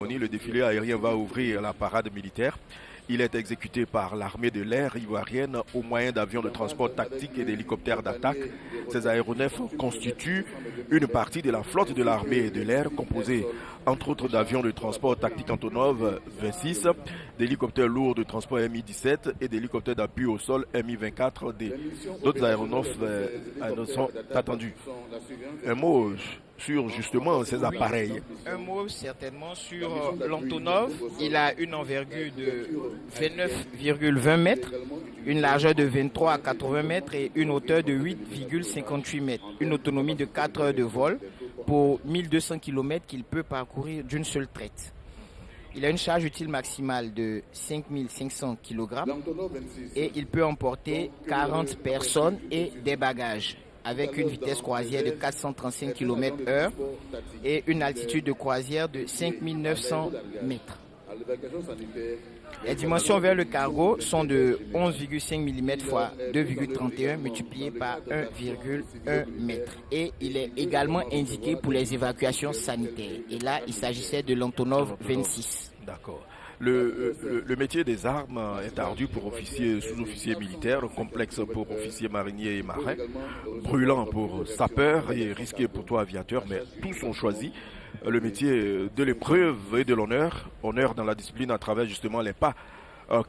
Le défilé aérien va ouvrir la parade militaire. Il est exécuté par l'armée de l'air ivoirienne au moyen d'avions de transport tactique et d'hélicoptères d'attaque. Ces aéronefs constituent une partie de la flotte de l'armée de l'air composée entre autres d'avions de transport tactique Antonov 26, d'hélicoptères lourds de transport Mi-17 et d'hélicoptères d'appui au sol Mi-24D. D'autres aéronefs sont attendus. Un mot sur justement ces appareils. Un mot certainement sur l'Antonov. Il a une envergure de 29,20 mètres, une largeur de 23 à 80 mètres et une hauteur de 8,58 mètres. Une autonomie de 4 heures de vol pour 1200 km qu'il peut parcourir d'une seule traite. Il a une charge utile maximale de 5500 kg et il peut emporter 40 personnes et des bagages, avec une vitesse croisière de 435 km/h et une altitude de croisière de 5900 mètres. Les dimensions vers le cargo sont de 11,5 mm x 2,31 multiplié par 1,1 m. Et il est également indiqué pour les évacuations sanitaires. Et là, il s'agissait de l'Antonov 26. D'accord. Le métier des armes est ardu pour officiers, sous-officiers militaires, complexe pour officiers mariniers et marins, brûlant pour sapeurs et risqué pour toi aviateur, mais tous ont choisi le métier de l'épreuve et de l'honneur, honneur dans la discipline à travers justement les pas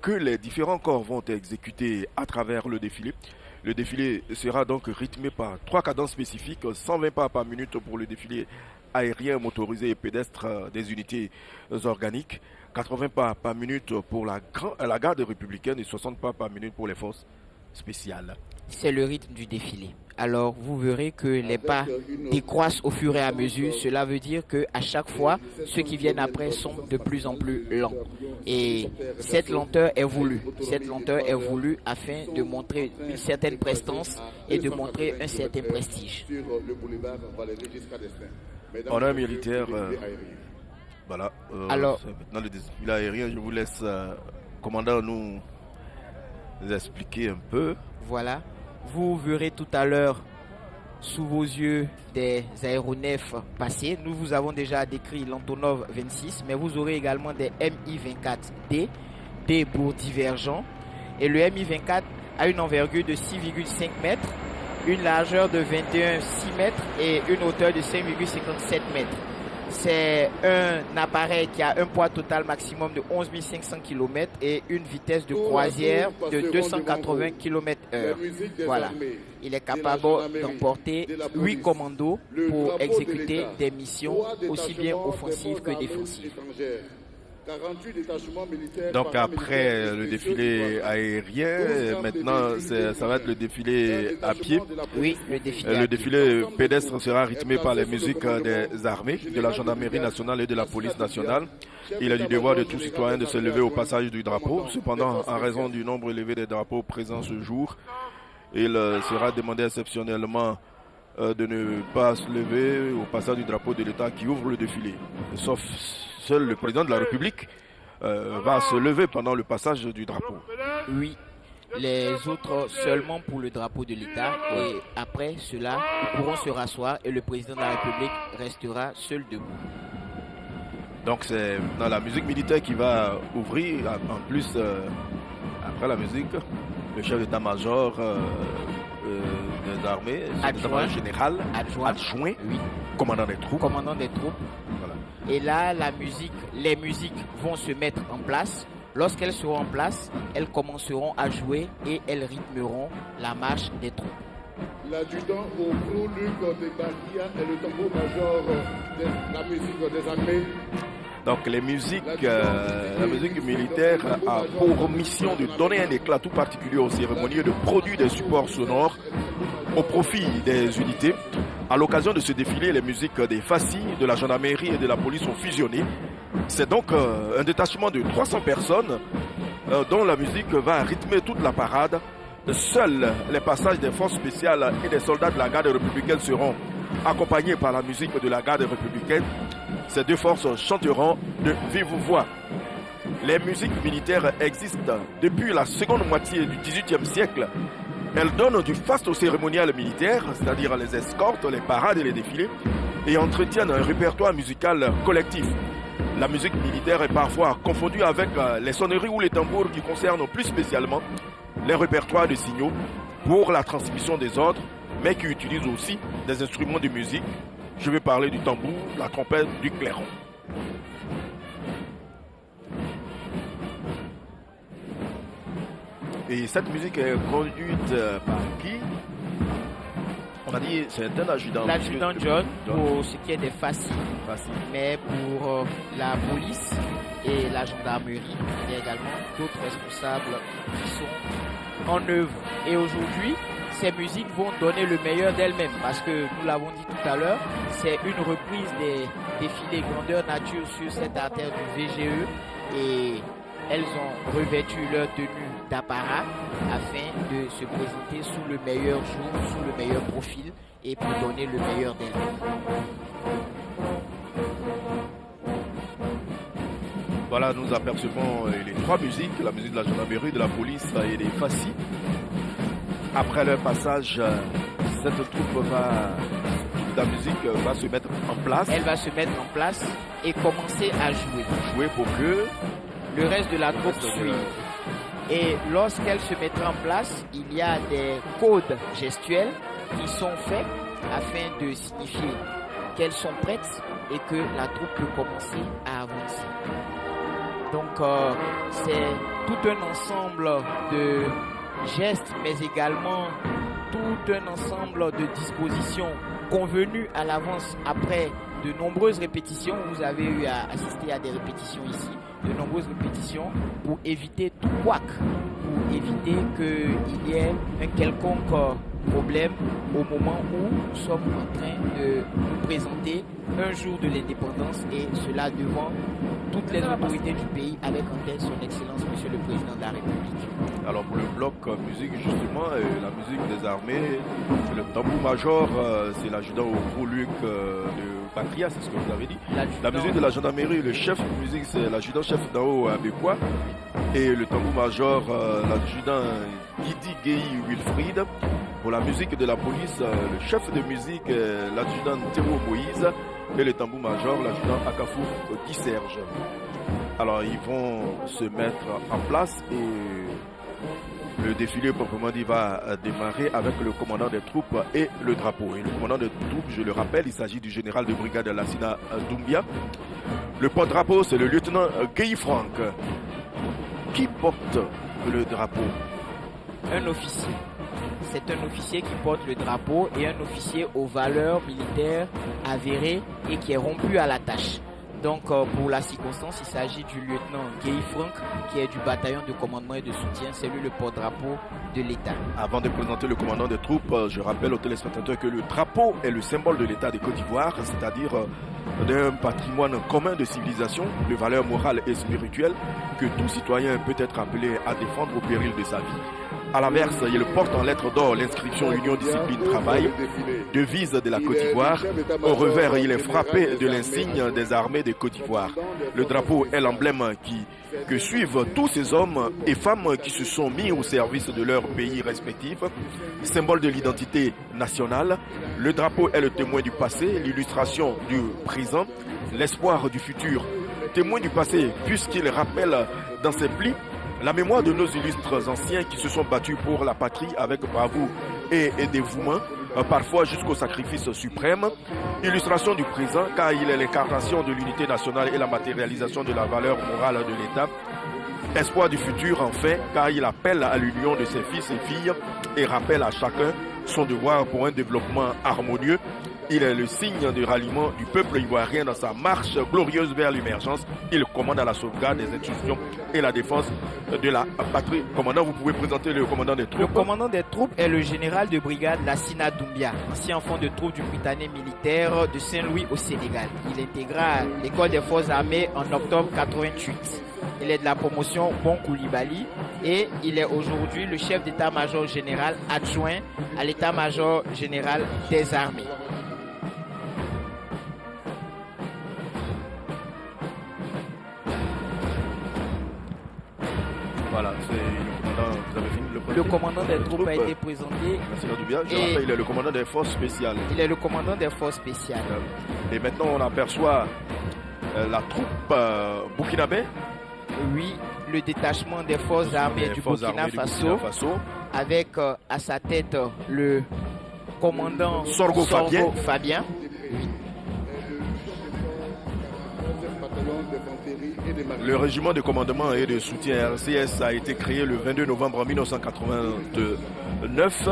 que les différents corps vont exécuter à travers le défilé. Le défilé sera donc rythmé par 3 cadences spécifiques, 120 pas par minute pour le défilé aérien, motorisé et pédestre des unités organiques, 80 pas par minute pour la garde républicaine et 60 pas par minute pour les forces spéciales. C'est le rythme du défilé. Alors vous verrez que les pas décroissent au fur et à mesure. Cela veut dire qu'à chaque fois, ceux qui viennent après sont de plus en plus lents. Et cette lenteur est voulue. Cette lenteur est voulue afin de montrer une certaine prestance et de montrer un certain prestige. Honneur militaire, voilà. Alors, maintenant le défilé aérien, je vous laisse, commandant, nous expliquer un peu. Voilà. Vous verrez tout à l'heure sous vos yeux des aéronefs passer. Nous vous avons déjà décrit l'Antonov 26, mais vous aurez également des Mi-24D, D pour divergent. Et le Mi-24 a une envergure de 6,5 mètres, une largeur de 21,6 mètres et une hauteur de 5,57 mètres. C'est un appareil qui a un poids total maximum de 11 500 km et une vitesse de croisière de 280 km/h. Voilà. Il est capable d'emporter 8 commandos pour exécuter des missions aussi bien offensives que défensives. Donc après le défilé aérien, maintenant ça va être le défilé à pied. Oui, le défilé pédestre sera rythmé par les musiques des armées, de la gendarmerie nationale et de la police nationale. Il est du devoir de tout citoyen de se lever au passage du drapeau. Cependant, en raison du nombre élevé des drapeaux présents ce jour, il sera demandé exceptionnellement de ne pas se lever au passage du drapeau de l'État qui ouvre le défilé. Sauf seul le président de la République va se lever pendant le passage du drapeau. Oui, les autres seulement pour le drapeau de l'État. Et après cela, ils pourront se rasseoir et le président de la République restera seul debout. Donc c'est dans la musique militaire qui va ouvrir. En plus, après la musique, le chef d'état-major des armées, le général adjoint, oui, commandant des troupes. Voilà. Et là, les musiques vont se mettre en place. Lorsqu'elles seront en place, elles commenceront à jouer et elles rythmeront la marche des troupes. L'adjudant au gros Luc de Bahia est le tambour-major de la musique des armées. Donc la musique militaire a pour mission de donner un éclat tout particulier aux cérémonies et de produire des supports sonores au profit des unités. À l'occasion de ce défilé, les musiques des FACI, de la gendarmerie et de la police ont fusionné. C'est donc un détachement de 300 personnes dont la musique va rythmer toute la parade. Seuls les passages des forces spéciales et des soldats de la garde républicaine seront accompagnés par la musique de la garde républicaine. Ces deux forces chanteront de vive voix. Les musiques militaires existent depuis la seconde moitié du XVIIIe siècle. Elles donnent du faste au cérémonial militaire, c'est-à-dire les escortes, les parades et les défilés, et entretiennent un répertoire musical collectif. La musique militaire est parfois confondue avec les sonneries ou les tambours qui concernent plus spécialement les répertoires de signaux pour la transmission des ordres, mais qui utilisent aussi des instruments de musique. Je vais parler du tambour, la trompette, du clairon. Et cette musique est conduite par qui? On a dit c'est un adjudant. L'adjudant John pour ce qui est des facile. Mais pour la police et la gendarmerie, il y a également d'autres responsables qui sont en œuvre. Et aujourd'hui, ces musiques vont donner le meilleur d'elles-mêmes parce que nous l'avons dit tout à l'heure, c'est une reprise des défilés grandeur nature sur cette artère du VGE et elles ont revêtu leur tenue d'apparat afin de se présenter sous le meilleur jour, sous le meilleur profil et pour donner le meilleur d'elles-mêmes. Voilà, nous apercevons les trois musiques, la musique de la gendarmerie, de la police et des FACI. Après leur passage, cette troupe la musique va se mettre en place. Elle va se mettre en place et commencer à jouer. Jouer pour que le reste de la troupe suive. Et lorsqu'elle se mettra en place, il y a des codes gestuels qui sont faits afin de signifier qu'elles sont prêtes et que la troupe peut commencer à avancer. Donc c'est tout un ensemble de gestes, mais également tout un ensemble de dispositions convenues à l'avance après de nombreuses répétitions. Vous avez eu à assister à des répétitions ici, de nombreuses répétitions pour éviter tout couac, pour éviter qu'il y ait un quelconque problème au moment où nous sommes en train de nous présenter un jour de l'indépendance et cela devant toutes les autorités du pays avec en tête son excellence Monsieur le Président de la République. Alors pour le bloc musique justement, la musique des armées, c'est le tambour-major, c'est l'adjudant au gros Luc de Patria, c'est ce que vous avez dit. La musique de la gendarmerie, le chef de musique c'est l'adjudant chef d'en haut à Bécois et le tambour-major, l'adjudant Guidi Guéhi Wilfried. Pour la musique de la police, le chef de musique, l'adjudant Théo Moïse et le tambour-major, l'adjudant Akafou Guy Serge. Alors ils vont se mettre en place et le défilé proprement dit va démarrer avec le commandant des troupes et le drapeau. Et le commandant des troupes, je le rappelle, il s'agit du général de brigade Lassina Doumbia. Le porte-drapeau, c'est le lieutenant Guy Franck. Qui porte le drapeau? Un officier. C'est un officier qui porte le drapeau et un officier aux valeurs militaires avérées et qui est rompu à la tâche. Donc pour la circonstance, il s'agit du lieutenant Guy Franck qui est du bataillon de commandement et de soutien. C'est lui le porte-drapeau de l'État. Avant de présenter le commandant des troupes, je rappelle aux téléspectateurs que le drapeau est le symbole de l'État de Côte d'Ivoire, c'est-à-dire d'un patrimoine commun de civilisation, de valeurs morales et spirituelles que tout citoyen peut être appelé à défendre au péril de sa vie. À l'inverse, il porte en lettres d'or l'inscription Union Discipline Travail, devise de la Côte d'Ivoire. Au revers, il est frappé de l'insigne des armées de Côte d'Ivoire. Le drapeau est l'emblème que suivent tous ces hommes et femmes qui se sont mis au service de leur pays respectif, symbole de l'identité nationale. Le drapeau est le témoin du passé, l'illustration du présent, l'espoir du futur. Témoin du passé, puisqu'il rappelle dans ses plis la mémoire de nos illustres anciens qui se sont battus pour la patrie avec bravoure et dévouement, parfois jusqu'au sacrifice suprême. Illustration du présent, car il est l'incarnation de l'unité nationale et la matérialisation de la valeur morale de l'État. Espoir du futur, enfin, car il appelle à l'union de ses fils et filles et rappelle à chacun son devoir pour un développement harmonieux. Il est le signe de ralliement du peuple ivoirien dans sa marche glorieuse vers l'émergence. Il commande à la sauvegarde des institutions et la défense de la patrie. Commandant, vous pouvez présenter le commandant des troupes. Le commandant des troupes est le général de brigade Lassina Doumbia, ancien enfant de troupe du Britannique militaire de Saint-Louis au Sénégal. Il intégra l'école des forces armées en octobre 88. Il est de la promotion Bon Koulibaly et il est aujourd'hui le chef d'état-major général adjoint à l'état-major général des armées. Voilà, c'est le commandant, vous avez fini le commandant des troupes a été présenté. Je rappelle, il est le commandant des forces spéciales. Il est le commandant des forces spéciales. Et maintenant, on aperçoit la troupe burkinabé. Oui, le détachement des forces armées du Burkina Faso, avec à sa tête le commandant Sorgo Fabien. Le régiment de commandement et de soutien RCS a été créé le 22 novembre 1989.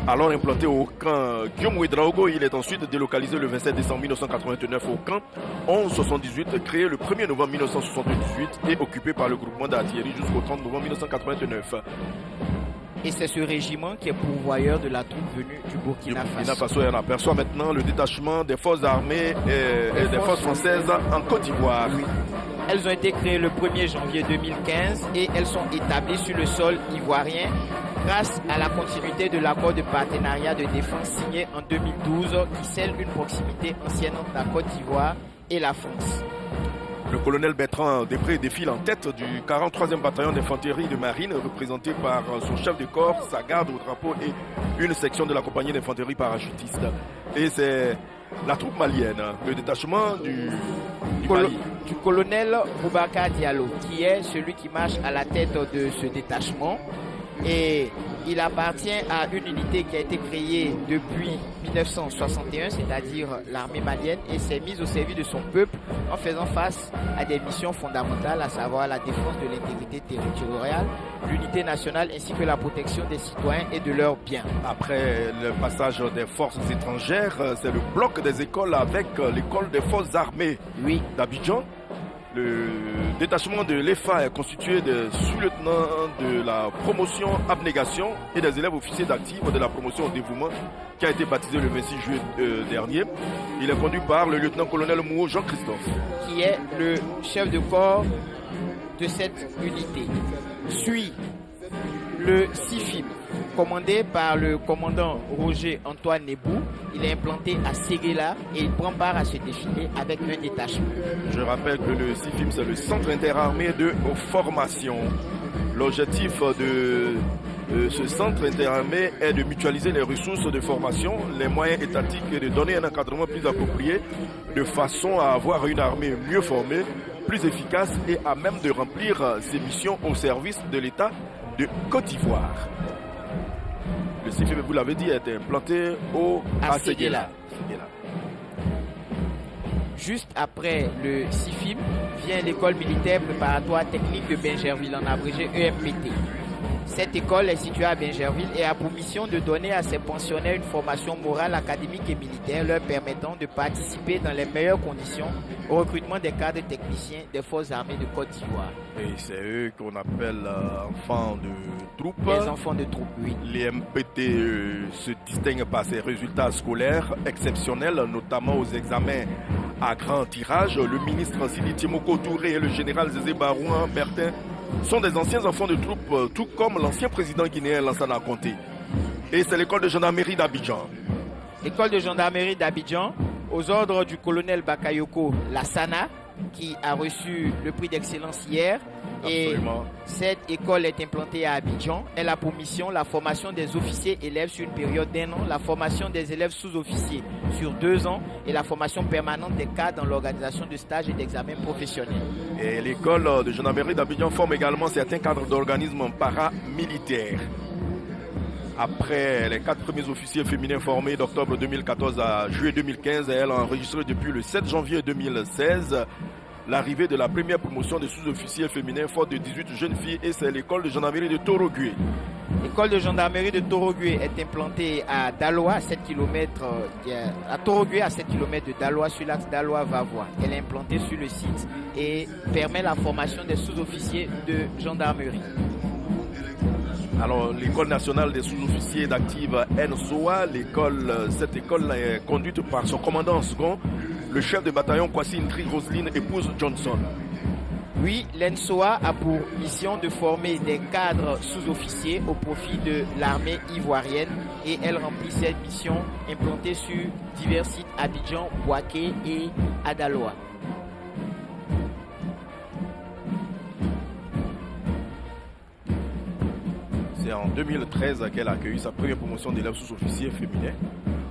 Alors implanté au camp Guillaume Ouedraogo, il est ensuite délocalisé le 27 décembre 1989 au camp 1178, créé le 1er novembre 1978 et occupé par le groupement d'artillerie jusqu'au 30 novembre 1989. Et c'est ce régiment qui est pourvoyeur de la troupe venue du Burkina Faso. On aperçoit maintenant le détachement des forces armées et des forces françaises en Côte d'Ivoire. Oui. Elles ont été créées le 1er janvier 2015 et elles sont établies sur le sol ivoirien grâce à la continuité de l'accord de partenariat de défense signé en 2012 qui scelle une proximité ancienne entre la Côte d'Ivoire et la France. Le colonel Bertrand Després défile en tête du 43e bataillon d'infanterie de marine, représenté par son chef de corps, sa garde au drapeau et une section de la compagnie d'infanterie parachutiste. Et c'est la troupe malienne, le détachement du colonel Boubacar Diallo, qui est celui qui marche à la tête de ce détachement. Et il appartient à une unité qui a été créée depuis 1961, c'est-à-dire l'armée malienne, et s'est mise au service de son peuple en faisant face à des missions fondamentales, à savoir la défense de l'intégrité territoriale, l'unité nationale ainsi que la protection des citoyens et de leurs biens. Après le passage des forces étrangères, c'est le bloc des écoles avec l'école des forces armées d'Abidjan. Le détachement de l'EFA est constitué de sous-lieutenants de la promotion abnégation et des élèves officiers d'actifs de la promotion au dévouement qui a été baptisé le 26 juillet dernier. Il est conduit par le lieutenant-colonel Mouo Jean-Christophe, qui est le chef de corps de cette unité. Suit le CIFIM, commandé par le commandant Roger Antoine Nebou. Il est implanté à Séguéla et il prend part à ce défilé avec un détachement. Je rappelle que le CIFIM, c'est le Centre interarmé de formation. L'objectif de ce centre interarmé est de mutualiser les ressources de formation, les moyens étatiques et de donner un encadrement plus approprié de façon à avoir une armée mieux formée, plus efficace et à même de remplir ses missions au service de l'État de Côte d'Ivoire. Le CIFIM, vous l'avez dit, est implanté à Séguéla. Juste après le CIFIM vient l'école militaire préparatoire technique de Bingerville, en abrégé EMPT. Cette école est située à Bingerville et a pour mission de donner à ses pensionnaires une formation morale, académique et militaire leur permettant de participer dans les meilleures conditions au recrutement des cadres techniciens des forces armées de Côte d'Ivoire. Et c'est eux qu'on appelle enfants de troupe. Les enfants de troupe, oui. Les MPT se distinguent par ses résultats scolaires exceptionnels, notamment aux examens à grand tirage. Le ministre Sidi Timoko Touré et le général Zézé Barouin Bertin sont des anciens enfants de troupe, tout comme l'ancien président guinéen Lansana Conté. Et c'est l'école de gendarmerie d'Abidjan. L'école de gendarmerie d'Abidjan, aux ordres du colonel Bakayoko Lassana, qui a reçu le prix d'excellence hier. Absolument. Et cette école est implantée à Abidjan. Elle a pour mission la formation des officiers élèves sur une période d'1 an, la formation des élèves sous-officiers sur 2 ans et la formation permanente des cadres dans l'organisation de stages et d'examens professionnels. Et l'école de gendarmerie d'Abidjan forme également certains cadres d'organismes paramilitaires. Après les 4 premiers officiers féminins formés d'octobre 2014 à juillet 2015, elle a enregistré depuis le 7 janvier 2016 l'arrivée de la première promotion de sous-officiers féminins forte de 18 jeunes filles, et c'est l'école de gendarmerie de Torogué. L'école de gendarmerie de Torogué est implantée à Daloa, à 7 km, à Torogué, à 7 km de Daloa, sur l'axe Daloa-Vavois. Elle est implantée sur le site et permet la formation des sous-officiers de gendarmerie. Alors, l'école nationale des sous-officiers d'active NSOA, cette école est conduite par son commandant en second, le chef de bataillon Kwasi Ntri Roseline, épouse Johnson. Oui, l'ENSOA a pour mission de former des cadres sous-officiers au profit de l'armée ivoirienne et elle remplit cette mission implantée sur divers sites Abidjan, Bouaké et Adaloa. C'est en 2013 qu'elle a accueilli sa première promotion d'élèves sous-officiers féminins.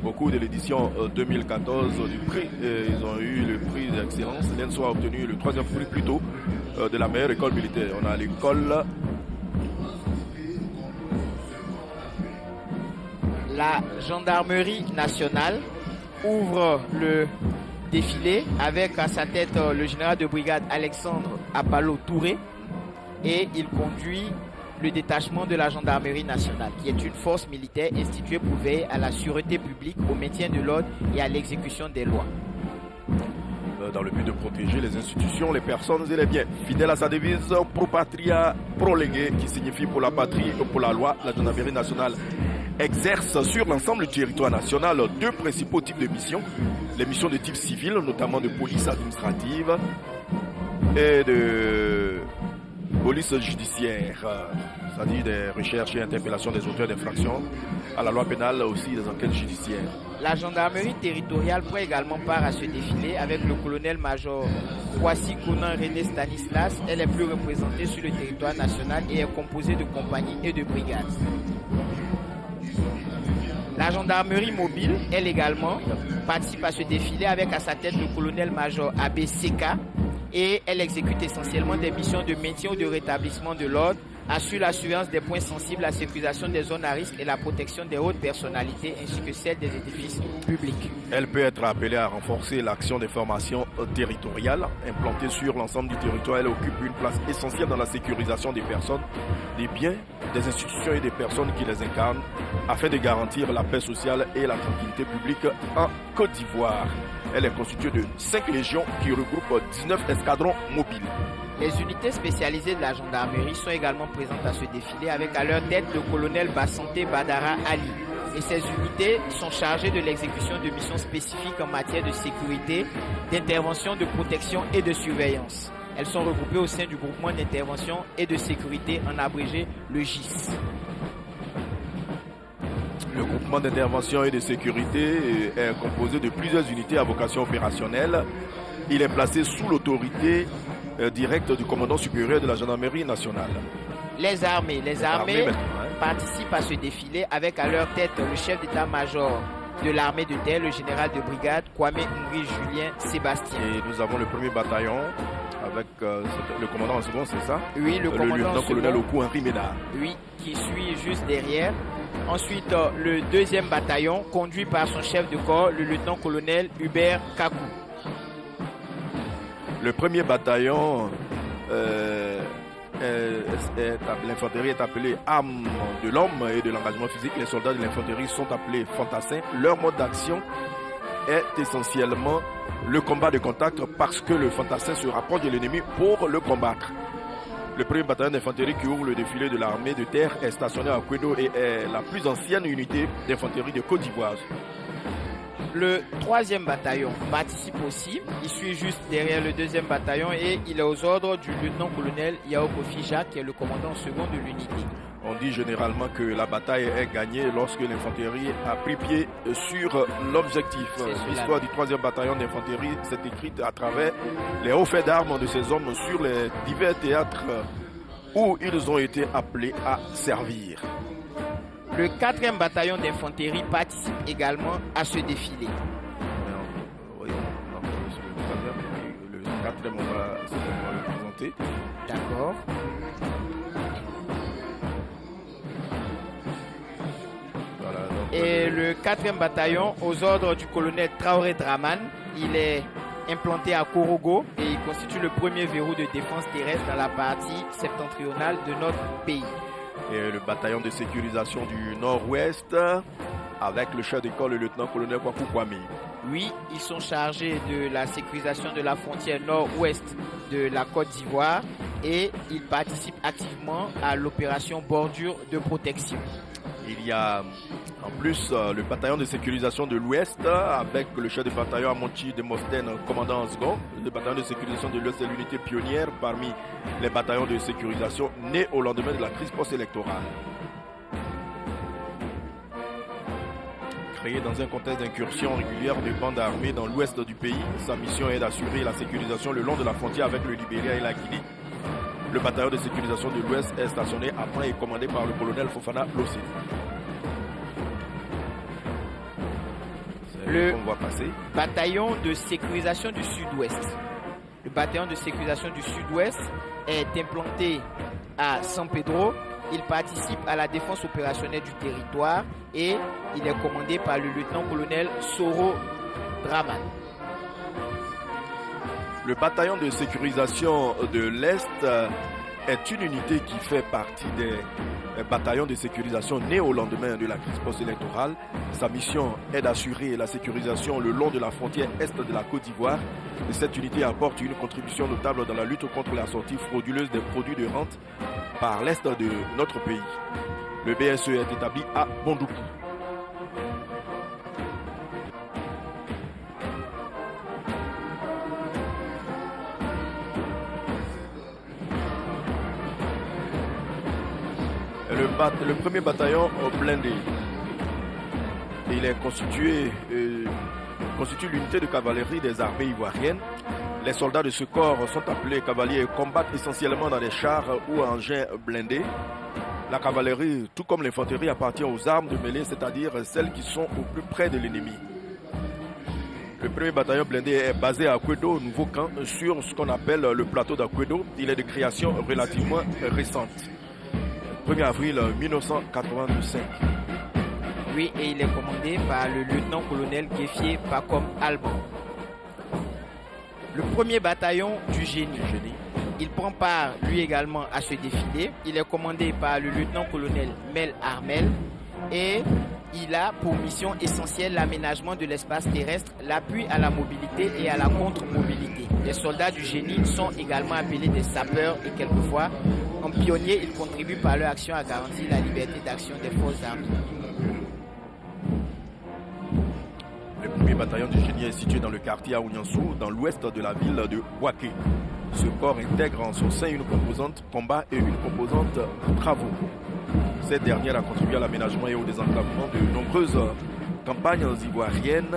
au cours de l'édition 2014 du prix. Ils ont eu le prix d'excellence. L'ENSO a obtenu le 3e prix plutôt de la meilleure école militaire. On a l'école. La gendarmerie nationale ouvre le défilé avec à sa tête le général de brigade Alexandre Apalo Touré et il conduit le détachement de la gendarmerie nationale qui est une force militaire instituée pour veiller à la sûreté publique, au maintien de l'ordre et à l'exécution des lois. Dans le but de protéger les institutions, les personnes et les biens. Fidèle à sa devise Pro Patria, Pro Lege, qui signifie pour la patrie et pour la loi, la gendarmerie nationale exerce sur l'ensemble du territoire national 2 principaux types de missions. Les missions de type civil, notamment de police administrative et de police judiciaire, c'est-à-dire des recherches et interpellations des auteurs d'infractions à la loi pénale, aussi des enquêtes judiciaires. La gendarmerie territoriale prend également part à ce défilé avec le colonel-major Kwasi Konan René Stanislas. Elle est plus représentée sur le territoire national et est composée de compagnies et de brigades. La gendarmerie mobile, elle également, participe à ce défilé avec à sa tête le colonel-major Abbé Seka et elle exécute essentiellement des missions de maintien ou de rétablissement de l'ordre, assure la surveillance des points sensibles, la sécurisation des zones à risque et la protection des hautes personnalités ainsi que celle des édifices publics. Elle peut être appelée à renforcer l'action des formations territoriales implantées sur l'ensemble du territoire. Elle occupe une place essentielle dans la sécurisation des personnes, des biens, des institutions et des personnes qui les incarnent afin de garantir la paix sociale et la tranquillité publique en Côte d'Ivoire. Elle est constituée de 5 légions qui regroupent 19 escadrons mobiles. Les unités spécialisées de la gendarmerie sont également présentes à ce défilé avec à leur tête le colonel Bassanté Badara Ali. Et ces unités sont chargées de l'exécution de missions spécifiques en matière de sécurité, d'intervention, de protection et de surveillance. Elles sont regroupées au sein du groupement d'intervention et de sécurité, en abrégé le GIS. Le groupement d'intervention et de sécurité est composé de plusieurs unités à vocation opérationnelle. Il est placé sous l'autorité directe du commandant supérieur de la gendarmerie nationale. Les armées participent à ce défilé avec à leur tête le chef d'état-major de l'armée de terre, le général de brigade Kwame Ngri Julien Sébastien. Et nous avons le premier bataillon avec le commandant en second, c'est ça? Oui, le commandant lieutenant-colonel Oku Henri Ménard. Oui, qui suit juste derrière. Ensuite, le 2e bataillon, conduit par son chef de corps, le lieutenant-colonel Hubert Kakou. Le premier bataillon, l'infanterie est appelée arme de l'homme et de l'engagement physique. Les soldats de l'infanterie sont appelés fantassins. Leur mode d'action est essentiellement le combat de contact parce que le fantassin se rapproche de l'ennemi pour le combattre. Le premier bataillon d'infanterie qui ouvre le défilé de l'armée de terre est stationné à Kwedo et est la plus ancienne unité d'infanterie de Côte d'Ivoire. Le 3e bataillon participe aussi. Il suit juste derrière le 2e bataillon et il est aux ordres du lieutenant-colonel Yaoko Fija qui est le commandant second de l'unité. On dit généralement que la bataille est gagnée lorsque l'infanterie a pris pied sur l'objectif. L'histoire du 3e bataillon d'infanterie s'est écrite à travers les hauts faits d'armes de ces hommes sur les divers théâtres où ils ont été appelés à servir. Le 4e bataillon d'infanterie participe également à ce défilé. Oui, le 4e, on va le présenter. D'accord. Voilà, et le 4e bataillon, aux ordres du colonel Traoré Draman, il est implanté à Korogo et il constitue le premier verrou de défense terrestre dans la partie septentrionale de notre pays. Et le bataillon de sécurisation du Nord-Ouest avec le chef d'école, le lieutenant-colonel Kwaku Kwame. Oui, ils sont chargés de la sécurisation de la frontière nord-ouest de la Côte d'Ivoire et ils participent activement à l'opération bordure de protection. Il y a en plus le bataillon de sécurisation de l'Ouest avec le chef de bataillon Amonchi Demostène, commandant en second. Le bataillon de sécurisation de l'Ouest est l'unité pionnière parmi les bataillons de sécurisation nés au lendemain de la crise post-électorale. Créé dans un contexte d'incursion régulière des bandes armées dans l'ouest du pays, sa mission est d'assurer la sécurisation le long de la frontière avec le Libéria et la Guinée. Le bataillon de sécurisation de l'Ouest est stationné à Pan et commandé par le colonel Fofana Lossé. Le On va passer. bataillon de sécurisation du Sud-Ouest. Le bataillon de sécurisation du Sud-Ouest est implanté à San Pedro. Il participe à la défense opérationnelle du territoire et il est commandé par le lieutenant-colonel Soro Draman. Le bataillon de sécurisation de l'Est est une unité qui fait partie des bataillons de sécurisation nés au lendemain de la crise post-électorale. Sa mission est d'assurer la sécurisation le long de la frontière est de la Côte d'Ivoire. Et cette unité apporte une contribution notable dans la lutte contre la sortie frauduleuse des produits de rente par l'Est de notre pays. Le BSE est établi à Bondoukou. Le premier bataillon blindé. Il est constitue l'unité de cavalerie des armées ivoiriennes. Les soldats de ce corps sont appelés cavaliers et combattent essentiellement dans des chars ou engins blindés. La cavalerie, tout comme l'infanterie, appartient aux armes de mêlée, c'est-à-dire celles qui sont au plus près de l'ennemi. Le premier bataillon blindé est basé à Akwedo, au nouveau camp, sur ce qu'on appelle le plateau d'Akwedo. Il est de création relativement récente. 1er avril 1985. Oui, et il est commandé par le lieutenant-colonel Gueffier Pacom Alban. Le premier bataillon du génie. Il prend part lui également à ce défilé. Il est commandé par le lieutenant-colonel Mel Armel et il a pour mission essentielle l'aménagement de l'espace terrestre, l'appui à la mobilité et à la contre-mobilité. Les soldats du génie sont également appelés des sapeurs et quelquefois, en pionniers, ils contribuent par leur action à garantir la liberté d'action des forces armées. Le premier bataillon du génie est situé dans le quartier Aouniansou, dans l'ouest de la ville de Ouaké. Ce corps intègre en son sein une composante combat et une composante travaux. Cette dernière a contribué à l'aménagement et au désenclavement de nombreuses campagnes ivoiriennes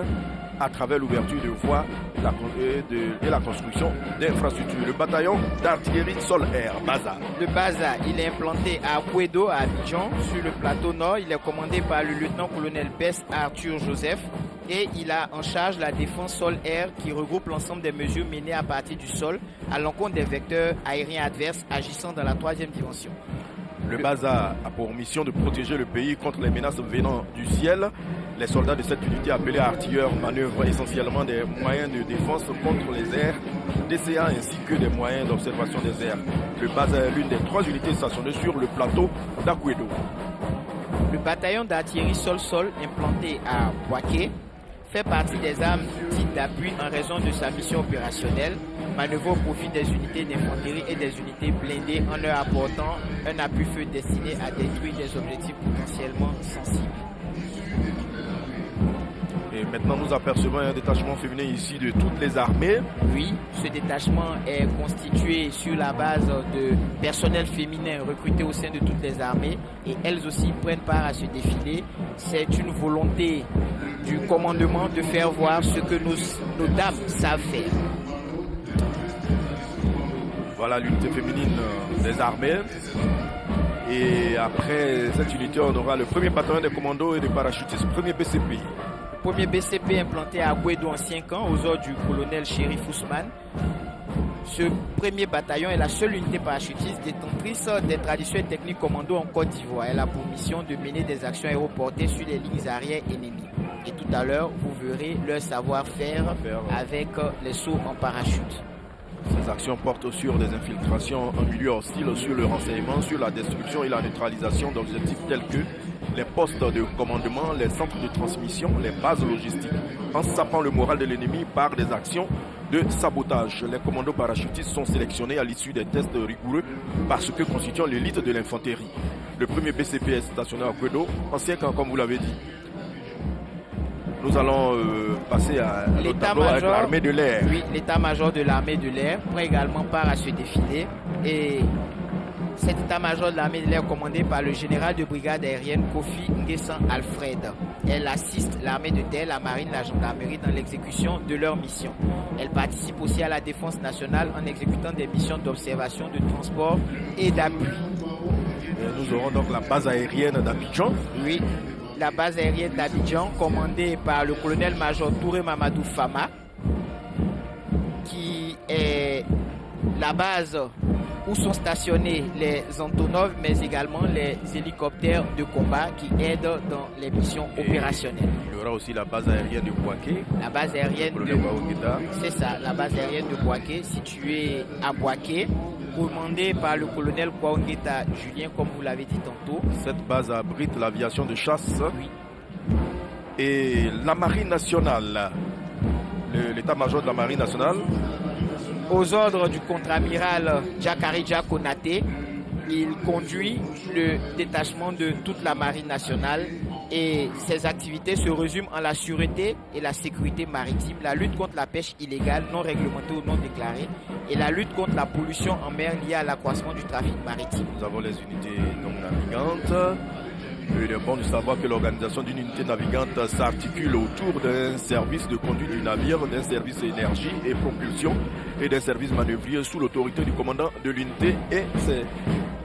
à travers l'ouverture de voies et la construction d'infrastructures. Le bataillon d'artillerie sol-air, BASA. Le BASA, il est implanté à Akwedo, à Abidjan, sur le plateau nord. Il est commandé par le lieutenant-colonel Bess Arthur Joseph et il a en charge la défense sol-air qui regroupe l'ensemble des mesures menées à partir du sol à l'encontre des vecteurs aériens adverses agissant dans la 3e dimension. Le BASA a pour mission de protéger le pays contre les menaces venant du ciel. Les soldats de cette unité appelés artilleurs manœuvrent essentiellement des moyens de défense contre les airs, DCA ainsi que des moyens d'observation des airs. Le BASA est l'une des 3 unités stationnées sur le plateau d'Akwedo. Le bataillon d'artillerie sol-sol implanté à Ouaké fait partie des armes dites d'appui en raison de sa mission opérationnelle, manœuvre au profit des unités d'infanterie et des unités blindées en leur apportant un appui-feu destiné à détruire des objectifs potentiellement sensibles. Et maintenant, nous apercevons un détachement féminin ici de toutes les armées. Oui, ce détachement est constitué sur la base de personnel féminin recruté au sein de toutes les armées et elles aussi prennent part à ce défilé. C'est une volonté du commandement de faire voir ce que nos dames savent faire. Voilà l'unité féminine des armées. Et après cette unité, on aura le premier bataillon des commandos et des parachutistes, premier BCP. Le premier BCP implanté à Akwedo en 5 ans aux ordres du colonel Chérif Ousmane. Ce premier bataillon est la seule unité parachutiste détentrice des traditions et techniques commando en Côte d'Ivoire. Elle a pour mission de mener des actions aéroportées sur les lignes arrières ennemies. Et tout à l'heure, vous verrez leur savoir-faire avec les sauts en parachute. Ces actions portent sur des infiltrations en milieu hostile, sur le renseignement, sur la destruction et la neutralisation d'objectifs tels que les postes de commandement, les centres de transmission, les bases logistiques, en sapant le moral de l'ennemi par des actions de sabotage. Les commandos parachutistes sont sélectionnés à l'issue des tests rigoureux parce que constituant l'élite de l'infanterie. Le premier BCP est stationné à Kwedo, ancien camp comme vous l'avez dit. Nous allons passer à l'armée de l'air. Oui, l'état-major de l'armée de l'air prend également part à ce défilé. Et cet état-major de l'armée de l'air commandé par le général de brigade aérienne Kofi Nguessan Alfred. Elle assiste l'armée de terre, la marine, la gendarmerie dans l'exécution de leurs missions. Elle participe aussi à la défense nationale en exécutant des missions d'observation, de transport et d'appui. Nous aurons donc la base aérienne d'Abidjan. Oui. la base aérienne d'Abidjan, commandée par le colonel-major Touré Mamadou Fama, qui est la base où sont stationnés les Antonov, mais également les hélicoptères de combat qui aident dans les missions opérationnelles. Il y aura aussi la base aérienne de Bouaké. La base aérienne de c'est ça, la base aérienne de Bouaké, située à Bouaké, commandée par le colonel Kwaongeta Julien, comme vous l'avez dit tantôt. Cette base abrite l'aviation de chasse. Oui. Et la marine nationale, l'état-major de la marine nationale, aux ordres du contre-amiral Djakaridja Konaté, il conduit le détachement de toute la marine nationale et ses activités se résument en la sûreté et la sécurité maritime, la lutte contre la pêche illégale, non réglementée ou non déclarée et la lutte contre la pollution en mer liée à l'accroissement du trafic maritime. Nous avons les unités non navigantes. Il est bon de savoir que l'organisation d'une unité navigante s'articule autour d'un service de conduite du navire, d'un service énergie et propulsion et d'un service manœuvrier sous l'autorité du commandant de l'unité. Et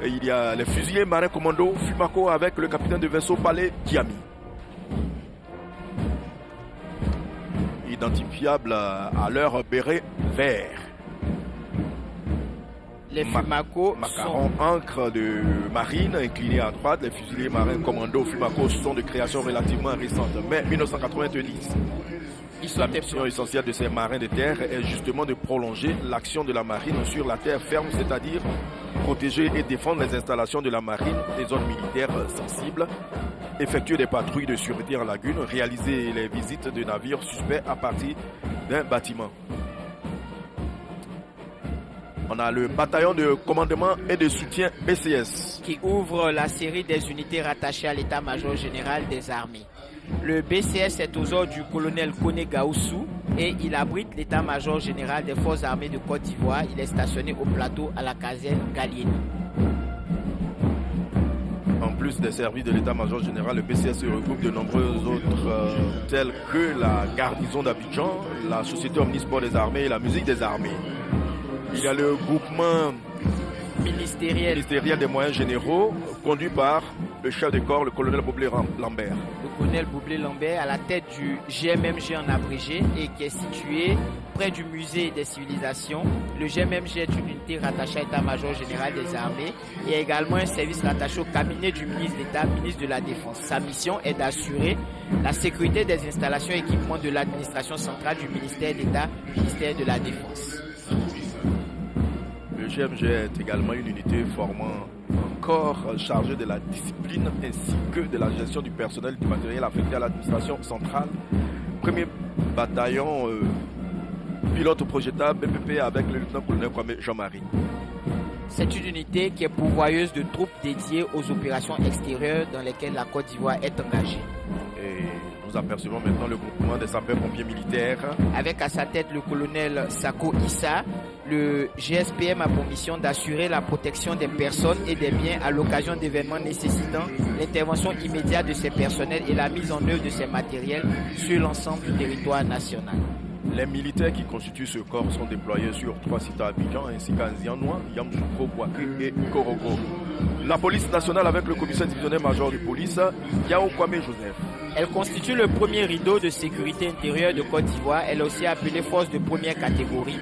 il y a les fusiliers marins commando Fumako avec le capitaine de vaisseau Palais Diami. Identifiable à leur béret vert. Les Fumako macarons encre de marine inclinés à droite. Les fusiliers marins commando Fumako sont de création relativement récente, mai 1990. La mission essentielle de ces marins de terre est justement de prolonger l'action de la marine sur la terre ferme, c'est-à-dire protéger et défendre les installations de la marine, les zones militaires sensibles, effectuer des patrouilles de sûreté en lagune, réaliser les visites de navires suspects à partir d'un bâtiment. On a le bataillon de commandement et de soutien BCS qui ouvre la série des unités rattachées à l'état-major général des armées. Le BCS est aux ordres du colonel Kone Gaoussou et il abrite l'état-major général des forces armées de Côte d'Ivoire. Il est stationné au plateau à la caserne Gallieni. En plus des services de l'état-major général, le BCS se regroupe de nombreux autres tels que la garnison d'Abidjan, la société omnisport des armées et la musique des armées. Il y a le groupement ministériel des moyens généraux conduit par le chef de corps, le colonel Boublé Lambert. Le colonel Boublé Lambert à la tête du GMMG en abrégé et qui est situé près du musée des civilisations. Le GMMG est une unité rattachée à l'état-major général des armées et également un service rattaché au cabinet du ministre d'État, ministre de la Défense. Sa mission est d'assurer la sécurité des installations et équipements de l'administration centrale du ministère d'État, ministère de la Défense. Le GMG est également une unité formant un corps chargé de la discipline ainsi que de la gestion du personnel et du matériel affecté à l'administration centrale. Premier bataillon pilote projetable BPP avec le lieutenant-colonel Kwame Jean-Marie. C'est une unité qui est pourvoyeuse de troupes dédiées aux opérations extérieures dans lesquelles la Côte d'Ivoire est engagée. Et nous apercevons maintenant le groupement des sapeurs-pompiers militaires. Avec à sa tête le colonel Sako Issa, le GSPM a pour mission d'assurer la protection des personnes et des biens à l'occasion d'événements nécessitant l'intervention immédiate de ces personnels et la mise en œuvre de ces matériels sur l'ensemble du territoire national. Les militaires qui constituent ce corps sont déployés sur 3 sites à Abidjan ainsi qu'à Nzianoua, Yamoussoukro, Bouaké et Korogo. La police nationale avec le commissaire divisionnaire major de police, Yao Kwame Joseph. Elle constitue le premier rideau de sécurité intérieure de Côte d'Ivoire. Elle est aussi appelée force de première catégorie.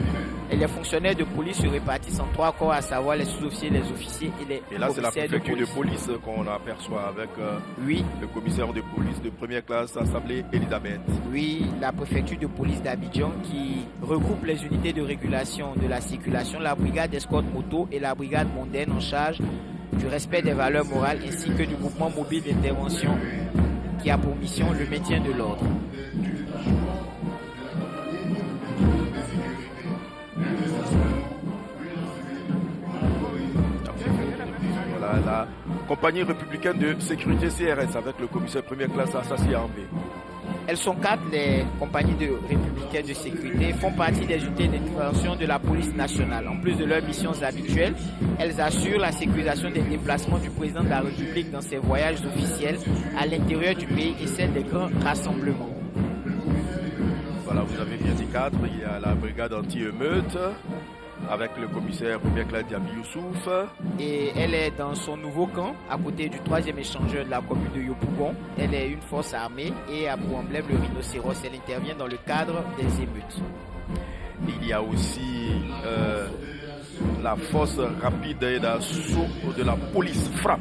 Et les fonctionnaires de police se répartissent en 3 corps, à savoir les sous-officiers, les officiers et les Et là, c'est la préfecture de police qu'on aperçoit avec le commissaire de police de première classe, Assemblée Elisabeth. Oui, la préfecture de police d'Abidjan qui regroupe les unités de régulation de la circulation, la brigade d'escorte moto et la brigade mondaine en charge du respect des valeurs morales ainsi que du groupement mobile d'intervention qui a pour mission le maintien de l'ordre. Voilà la compagnie républicaine de sécurité CRS avec le commissaire première classe Assassi Armé. Elles sont 4, les compagnies républicaines de sécurité, font partie des unités d'intervention de la police nationale. En plus de leurs missions habituelles, elles assurent la sécurisation des déplacements du président de la République dans ses voyages officiels à l'intérieur du pays et celle des grands rassemblements. Voilà, vous avez bien dit 4. Il y a la brigade anti-émeute, avec le commissaire Roubiekla Diaby Youssouf. Et elle est dans son nouveau camp, à côté du 3e échangeur de la commune de Yopougon. Elle est une force armée et a pour emblème le rhinocéros. Elle intervient dans le cadre des émeutes. Il y a aussi la force rapide et d'assaut de la police FRAPP.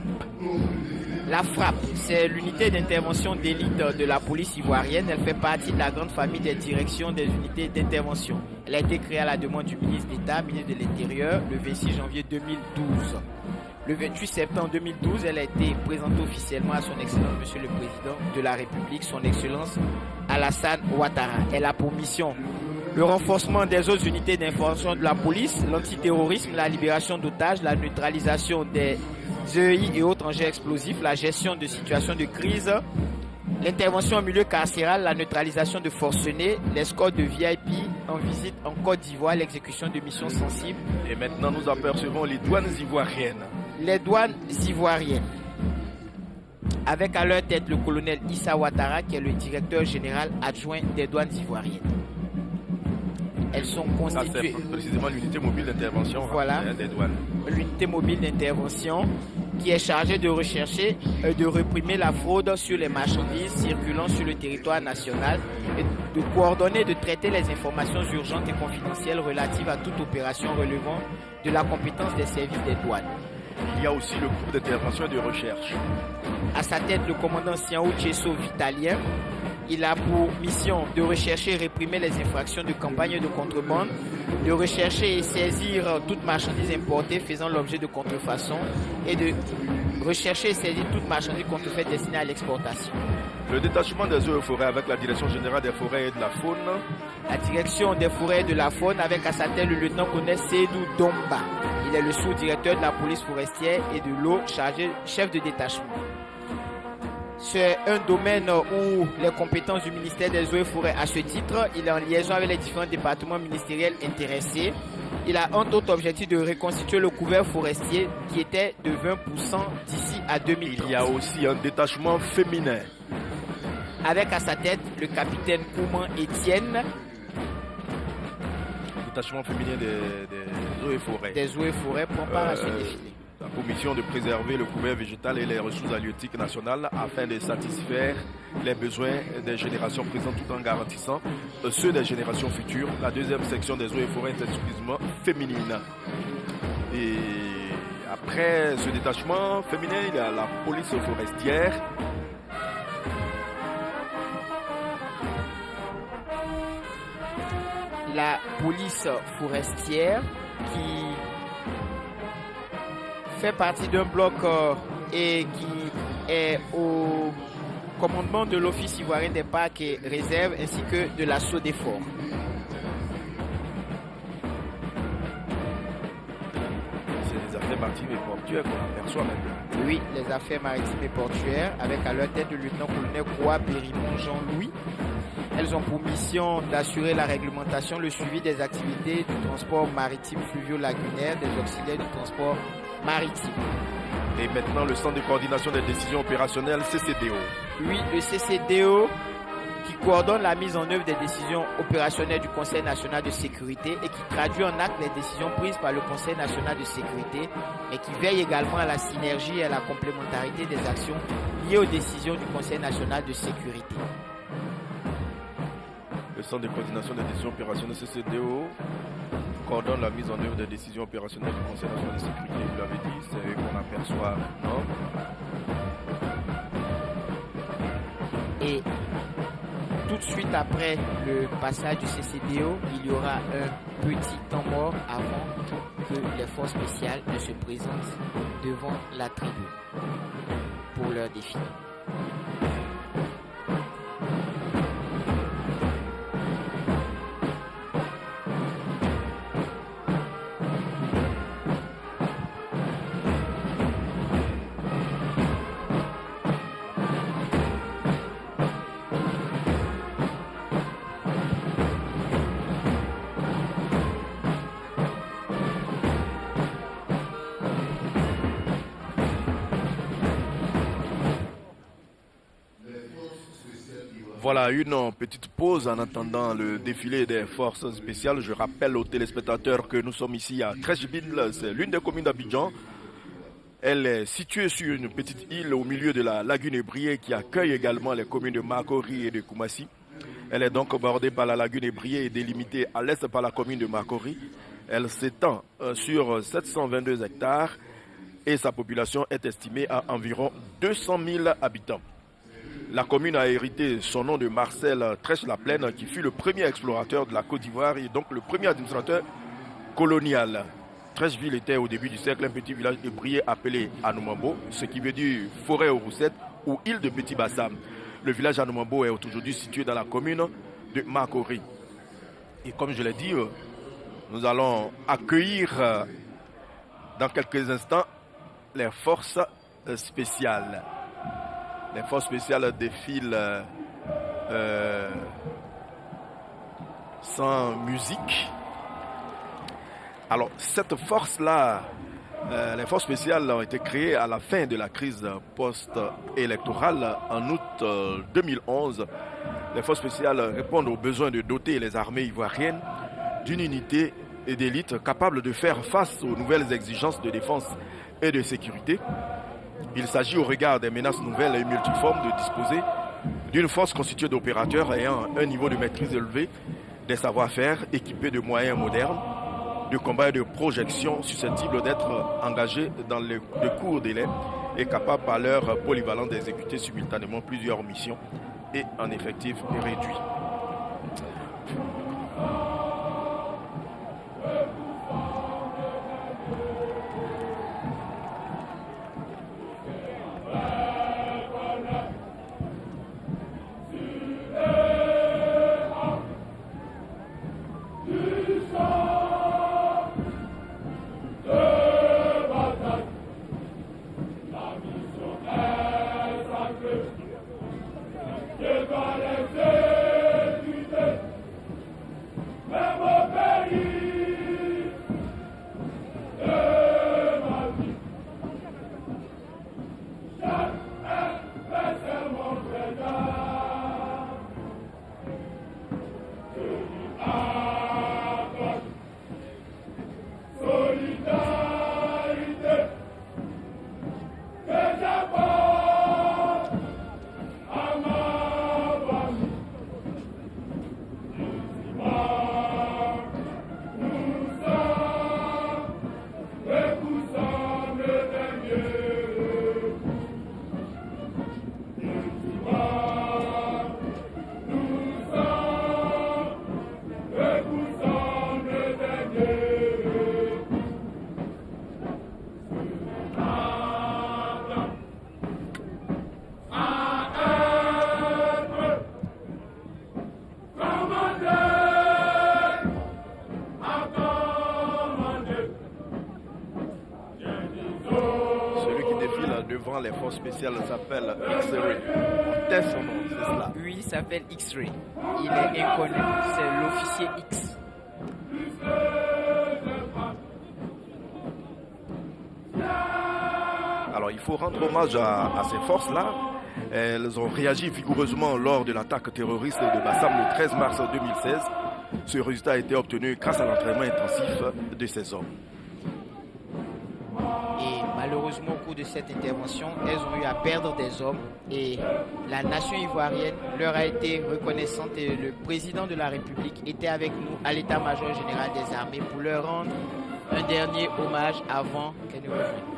La FRAPP, c'est l'unité d'intervention d'élite de la police ivoirienne. Elle fait partie de la grande famille des directions des unités d'intervention. Elle a été créée à la demande du ministre d'État, ministre de l'Intérieur, le 26 janvier 2012. Le 28 septembre 2012, elle a été présentée officiellement à son Excellence, Monsieur le Président de la République, son Excellence Alassane Ouattara. Elle a pour mission le renforcement des autres unités d'information de la police, l'antiterrorisme, la libération d'otages, la neutralisation des EI et autres engins explosifs, la gestion de situations de crise, l'intervention au milieu carcéral, la neutralisation de forcenés, l'escorte de VIP en visite en Côte d'Ivoire, l'exécution de missions sensibles. Et maintenant, nous apercevons les douanes ivoiriennes. Les douanes ivoiriennes. Avec à leur tête le colonel Issa Ouattara, qui est le directeur général adjoint des douanes ivoiriennes. Elles sont constituées. Ça, c'est précisément l'unité mobile d'intervention des douanes. L'unité mobile d'intervention qui est chargée de rechercher et de réprimer la fraude sur les marchandises circulant sur le territoire national et de coordonner et de traiter les informations urgentes et confidentielles relatives à toute opération relevant de la compétence des services des douanes. Il y a aussi le groupe d'intervention et de recherche. À sa tête, le commandant Siaou Tchesso Vitalien. Il a pour mission de rechercher et réprimer les infractions de campagne de contrebande, de rechercher et saisir toute marchandise importée faisant l'objet de contrefaçon et de rechercher et saisir toute marchandise contrefaite destinée à l'exportation. Le détachement des eaux et forêts avec la direction générale des forêts et de la faune. La direction des forêts et de la faune avec à sa tête le lieutenant-colonel Seydou Domba. Il est le sous-directeur de la police forestière et de l'eau chargé chef de détachement. C'est un domaine où les compétences du ministère des Eaux et Forêts, à ce titre, il est en liaison avec les différents départements ministériels intéressés. Il a un autre objectif de reconstituer le couvert forestier qui était de 20% d'ici à 2030. Il y a aussi un détachement féminin. Avec à sa tête le capitaine Kouman Etienne. Détachement féminin des eaux et forêts. Des eaux et forêts prend part à ce défilé. La commission de préserver le couvert végétal et les ressources halieutiques nationales afin de satisfaire les besoins des générations présentes tout en garantissant ceux des générations futures. La deuxième section des eaux et forêts est exclusivement féminine. Et après ce détachement féminin, il y a la police forestière. La police forestière qui fait partie d'un bloc et qui est au commandement de l'Office ivoirien des parcs et réserves ainsi que de l'assaut des forts. C'est les affaires maritimes et portuaires qu'on aperçoit maintenant. Oui, les affaires maritimes et portuaires avec à leur tête le lieutenant-colonel Croix Périmon Jean-Louis. Elles ont pour mission d'assurer la réglementation, le suivi des activités du transport maritime fluvio-lagunaire, des auxiliaires du transport maritime. Et maintenant, le Centre de coordination des décisions opérationnelles, CCDO. Oui, le CCDO qui coordonne la mise en œuvre des décisions opérationnelles du Conseil national de sécurité et qui traduit en acte les décisions prises par le Conseil national de sécurité et qui veille également à la synergie et à la complémentarité des actions liées aux décisions du Conseil national de sécurité. Le Centre de coordination des décisions opérationnelles CCDO coordonne la mise en œuvre des décisions opérationnelles du Conseil national de sécurité. Vous l'avez dit, c'est eux qu'on aperçoit maintenant. Et tout de suite après le passage du CCDO, il y aura un petit temps mort avant que les forces spéciales ne se présentent devant la tribune pour leur défi. Voilà une petite pause en attendant le défilé des forces spéciales. Je rappelle aux téléspectateurs que nous sommes ici à Treichville, c'est l'une des communes d'Abidjan. Elle est située sur une petite île au milieu de la lagune Ébrié qui accueille également les communes de Makori et de Koumassi. Elle est donc bordée par la lagune Ébrié et délimitée à l'est par la commune de Makori. Elle s'étend sur 722 hectares et sa population est estimée à environ 200 000 habitants. La commune a hérité son nom de Marcel Trèche-la-Plaine, qui fut le premier explorateur de la Côte d'Ivoire et donc le premier administrateur colonial. Treichville était au début du siècle un petit village ébrié appelé Anoumambo, ce qui veut dire forêt aux roussettes ou île de Petit Bassam. Le village Anoumambo est aujourd'hui situé dans la commune de Makori. Et comme je l'ai dit, nous allons accueillir dans quelques instants les forces spéciales. Les forces spéciales défilent sans musique. Alors, cette force-là, les forces spéciales ont été créées à la fin de la crise post-électorale en août 2011. Les forces spéciales répondent aux besoins de doter les armées ivoiriennes d'une unité et d'élite capable de faire face aux nouvelles exigences de défense et de sécurité. Il s'agit au regard des menaces nouvelles et multiformes de disposer d'une force constituée d'opérateurs ayant un niveau de maîtrise élevé, des savoir-faire équipés de moyens modernes, de combat et de projection susceptibles d'être engagés dans de courts délais et capables par leur polyvalence d'exécuter simultanément plusieurs missions et en effectif réduit. Les forces spéciales s'appellent X-Ray. Test son nom, c'est cela. Oui, il s'appelle X-Ray. Il est inconnu, c'est l'officier X. Alors il faut rendre hommage à ces forces-là. Elles ont réagi vigoureusement lors de l'attaque terroriste de Bassam le 13 mars 2016. Ce résultat a été obtenu grâce à l'entraînement intensif de ces hommes. Malheureusement, au cours de cette intervention, elles ont eu à perdre des hommes et la nation ivoirienne leur a été reconnaissante et le président de la République était avec nous à l'état-major général des armées pour leur rendre un dernier hommage avant qu'elles ne reviennent.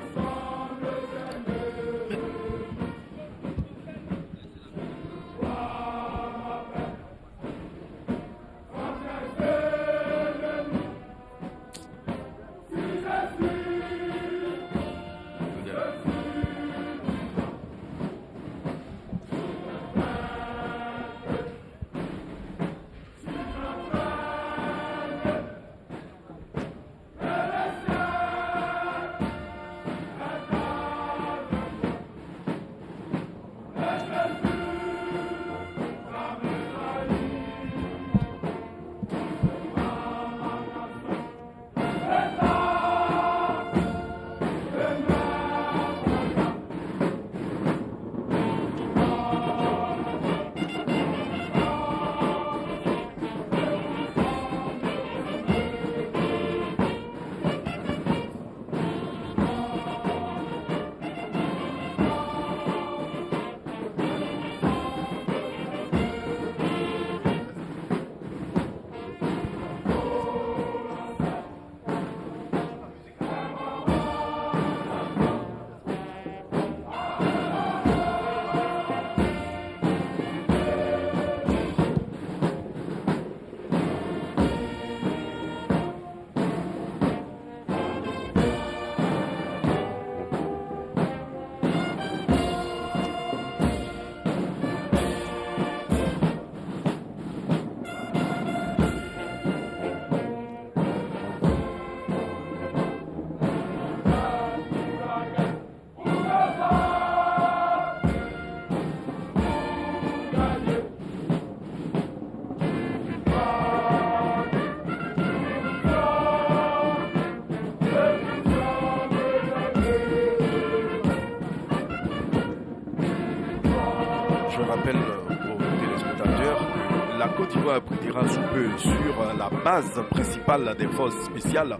rappelle aux téléspectateurs que la Côte d'Ivoire abritera sous peu sur la base principale des forces spéciales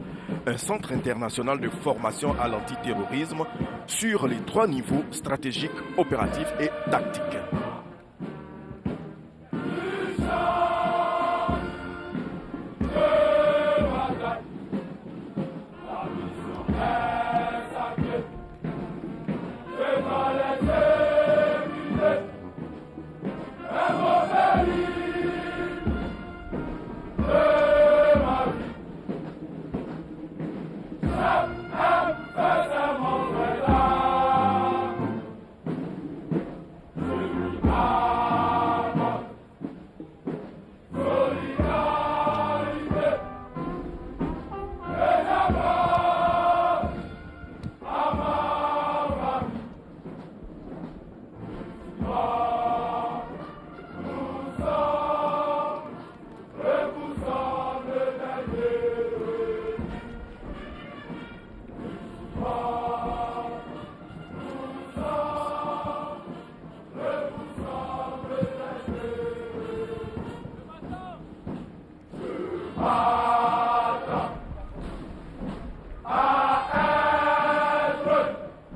un centre international de formation à l'antiterrorisme sur les 3 niveaux stratégiques, opératifs et tactiques.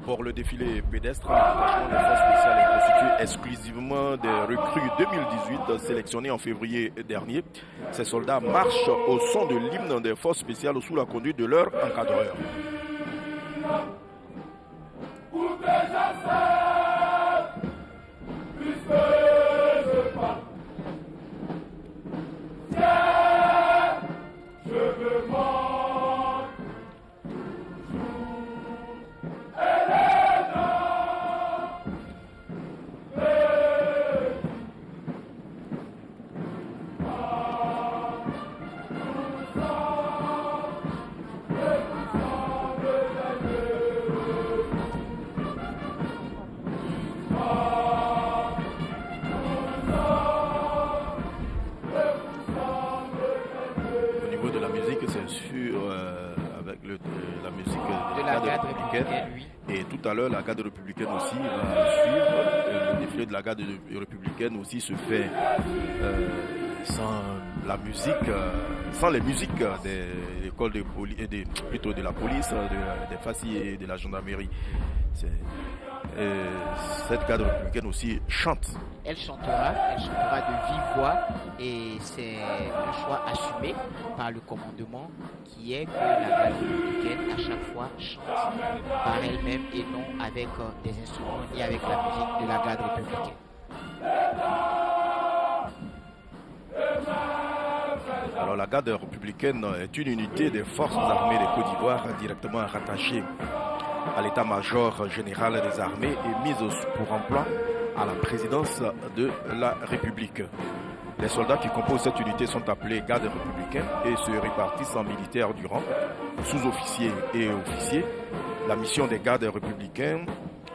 Pour le défilé pédestre, le détachement des forces spéciales est constitué exclusivement des recrues 2018 sélectionnés en février dernier. Ces soldats marchent au son de l'hymne des forces spéciales sous la conduite de leur encadreur. Et tout à l'heure, la garde républicaine aussi va suivre. Le défilé de la garde républicaine aussi se fait sans la musique, sans les musiques de l'école de police, plutôt de la police, des FACI et de la gendarmerie. Cette garde républicaine aussi chante. Elle chantera de vive voix et c'est un choix assumé par le commandement qui est que la garde républicaine à chaque fois chante par elle-même et non avec des instruments ni avec la musique de la garde républicaine. Alors la garde républicaine est une unité des forces armées de Côte d'Ivoire directement rattachée à l'état-major général des armées et mise pour emploi à la présidence de la République. Les soldats qui composent cette unité sont appelés gardes républicains et se répartissent en militaires du rang, sous-officiers et officiers. La mission des gardes républicains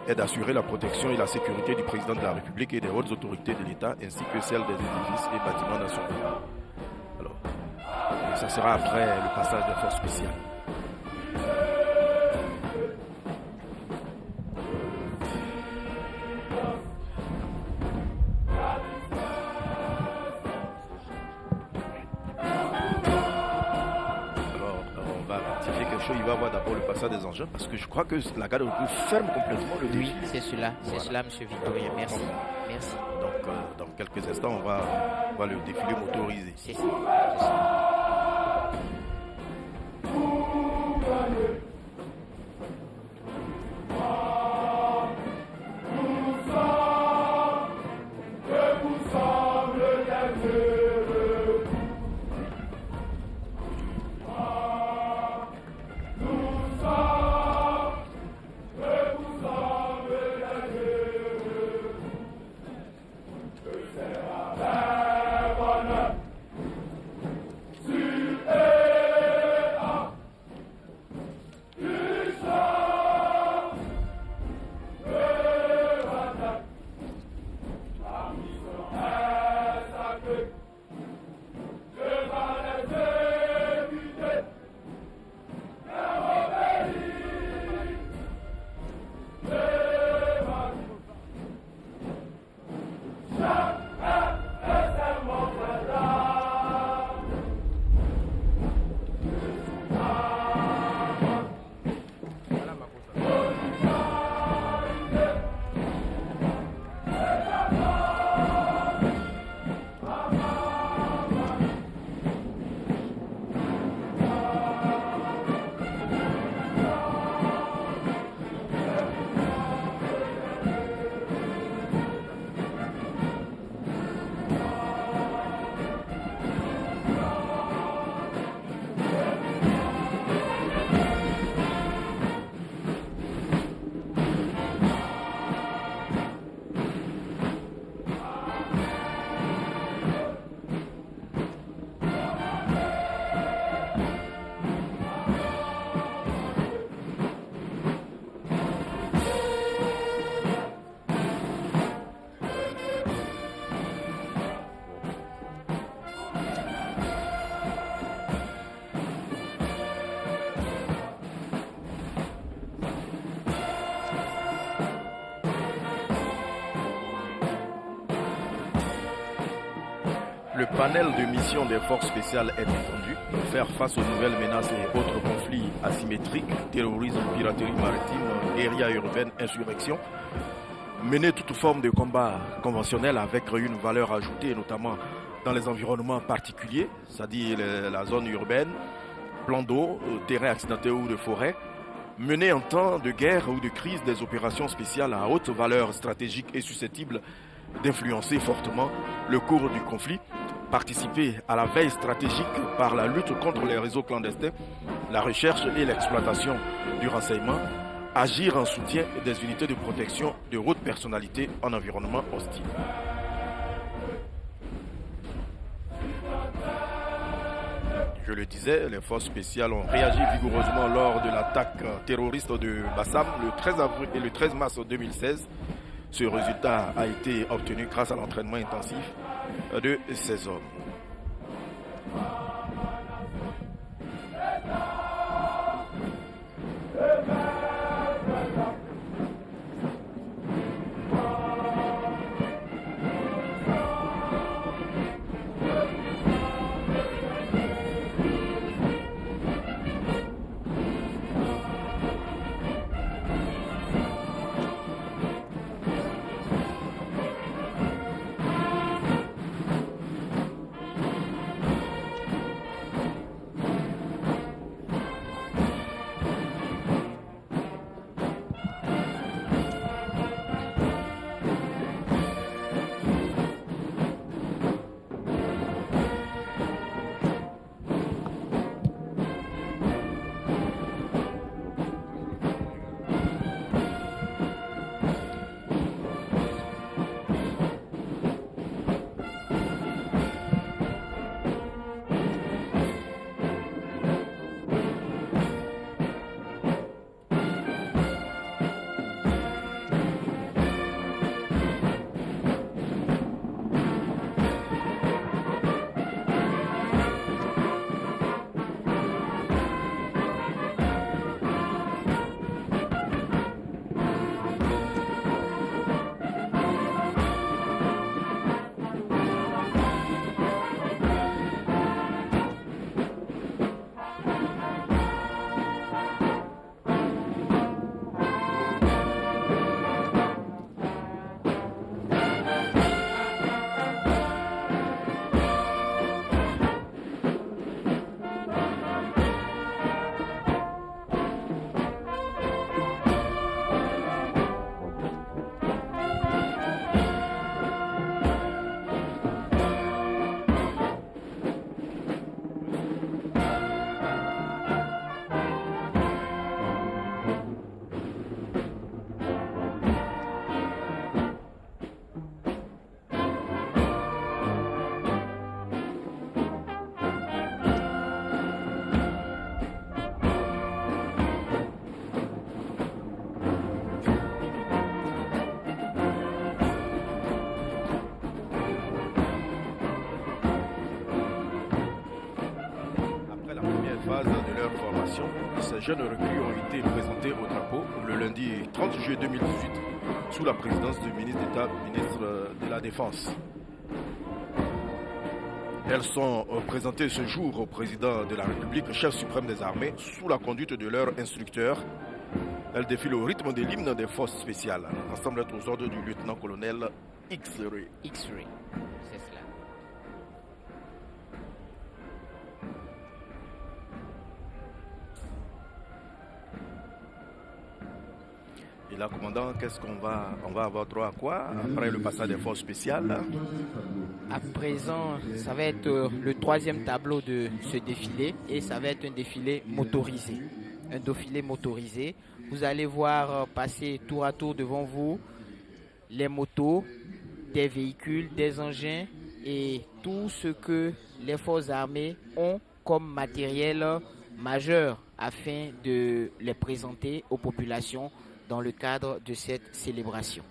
est d'assurer la protection et la sécurité du président de la République et des hautes autorités de l'État ainsi que celle des édifices et bâtiments nationaux. Alors, ça sera après le passage des forces spéciales. Il va avoir d'abord le passage des engins parce que je crois que la garde ferme complètement le défilé. Oui, c'est cela, M. Victorien. Merci. Merci. Donc, dans quelques instants, on va le défilé motorisé. C'est ça. Le panel de mission des forces spéciales est étendu pour faire face aux nouvelles menaces et autres conflits asymétriques, terrorisme, piraterie maritime, guérilla urbaine, insurrection. Mener toute forme de combat conventionnel avec une valeur ajoutée, notamment dans les environnements particuliers, c'est-à-dire la zone urbaine, plan d'eau, terrain accidenté ou de forêt. Mener en temps de guerre ou de crise des opérations spéciales à haute valeur stratégique et susceptibles d'influencer fortement le cours du conflit. Participer à la veille stratégique par la lutte contre les réseaux clandestins, la recherche et l'exploitation du renseignement. Agir en soutien des unités de protection de haute personnalité en environnement hostile. Je le disais, les forces spéciales ont réagi vigoureusement lors de l'attaque terroriste de Bassam le 13 avril et le 13 mars 2016. Ce résultat a été obtenu grâce à l'entraînement intensif de ces hommes. Ces jeunes recrues ont été présentés au drapeau le lundi 30 juillet 2018 sous la présidence du ministre d'État, ministre de la Défense. Elles sont présentées ce jour au président de la République, chef suprême des armées, sous la conduite de leur instructeur. Elles défilent au rythme de l'hymne des forces spéciales, ensemble aux ordres du lieutenant-colonel X-Ray. X-Ray, c'est cela. Et là, commandant, qu'est-ce qu'on va... On va avoir droit à quoi après le passage des forces spéciales? À présent, ça va être le troisième tableau de ce défilé et ça va être un défilé motorisé. Un défilé motorisé. Vous allez voir passer tour à tour devant vous les motos, des véhicules, des engins et tout ce que les forces armées ont comme matériel majeur afin de les présenter aux populations dans le cadre de cette célébration.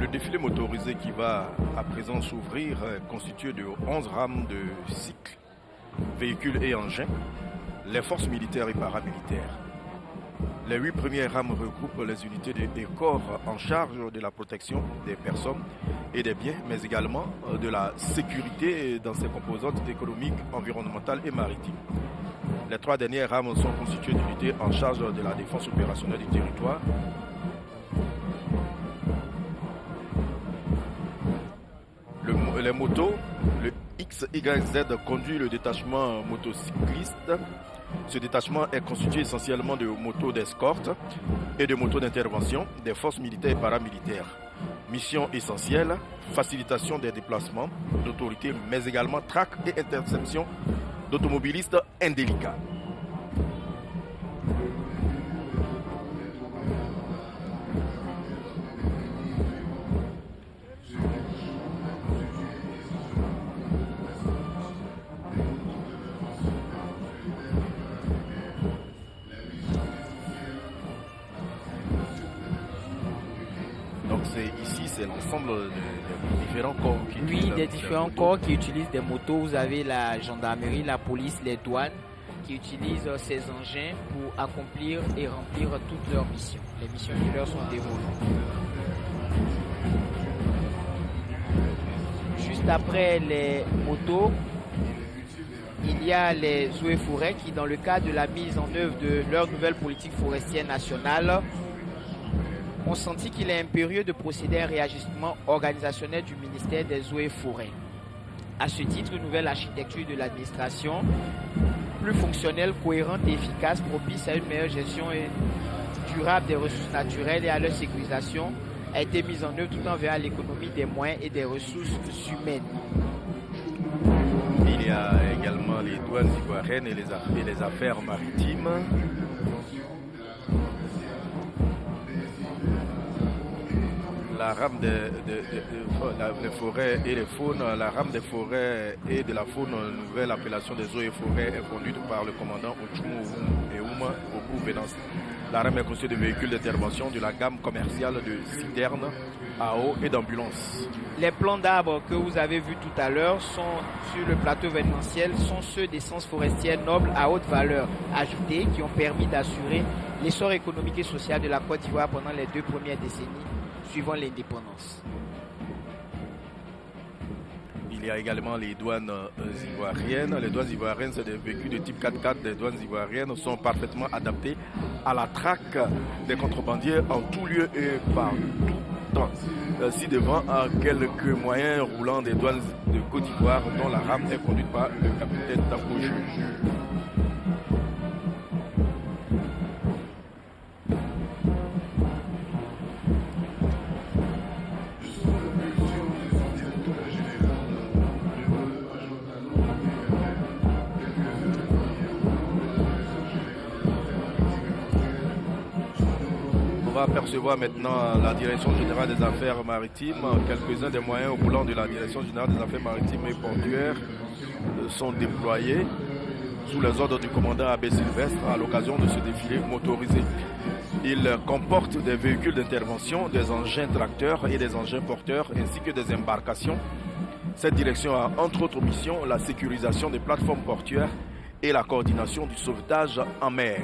Le défilé motorisé qui va à présent s'ouvrir est constitué de 11 rames de cycles, véhicules et engins, les forces militaires et paramilitaires. Les 8 premières rames regroupent les unités et corps en charge de la protection des personnes et des biens, mais également de la sécurité dans ses composantes économiques, environnementales et maritimes. Les 3 dernières rames sont constituées d'unités en charge de la défense opérationnelle du territoire. Les motos, le XYZ conduit le détachement motocycliste. Ce détachement est constitué essentiellement de motos d'escorte et de motos d'intervention des forces militaires et paramilitaires. Mission essentielle, facilitation des déplacements d'autorités, mais également traque et interception d'automobilistes indélicats. C'est l'ensemble des différents corps qui utilisent. Oui, des différents corps qui utilisent des motos. Vous avez la gendarmerie, la police, les douanes qui utilisent ces engins pour accomplir et remplir toutes leurs missions. Les missions qui leur sont dévolues. Juste après les motos, il y a les eaux et forêts qui, dans le cadre de la mise en œuvre de leur nouvelle politique forestière nationale, ont senti qu'il est impérieux de procéder à un réajustement organisationnel du ministère des Eaux et Forêts. À ce titre, une nouvelle architecture de l'administration, plus fonctionnelle, cohérente et efficace, propice à une meilleure gestion durable des ressources naturelles et à leur sécurisation, a été mise en œuvre tout en veillant à l'économie des moyens et des ressources humaines. Il y a également les douanes ivoiriennes et les affaires maritimes. La rame des forêts et les faunes, la rame des forêts et de la faune, nouvelle appellation des eaux et forêts, est conduite par le commandant Ochumo et Ouma Oku-Venance. La rame est constituée de véhicules d'intervention de la gamme commerciale de citernes, à eau et d'ambulances. Les plants d'arbres que vous avez vus tout à l'heure sont sur le plateau événementiel, sont ceux d'essences forestières nobles à haute valeur ajoutée qui ont permis d'assurer l'essor économique et social de la Côte d'Ivoire pendant les 2 premières décennies suivant l'indépendance. Il y a également les douanes ivoiriennes. Les douanes ivoiriennes, c'est des véhicules de type 4x4. Les douanes ivoiriennes sont parfaitement adaptées à la traque des contrebandiers en tout lieu et par tout temps. Ci-devant, quelques moyens roulants des douanes de Côte d'Ivoire, dont la rame est conduite par le capitaine Takoju. On va apercevoir maintenant la Direction générale des affaires maritimes. Quelques-uns des moyens roulants de la Direction générale des affaires maritimes et portuaires sont déployés sous les ordres du commandant Abbé Sylvestre à l'occasion de ce défilé motorisé. Il comporte des véhicules d'intervention, des engins tracteurs et des engins porteurs ainsi que des embarcations. Cette direction a entre autres missions la sécurisation des plateformes portuaires et la coordination du sauvetage en mer.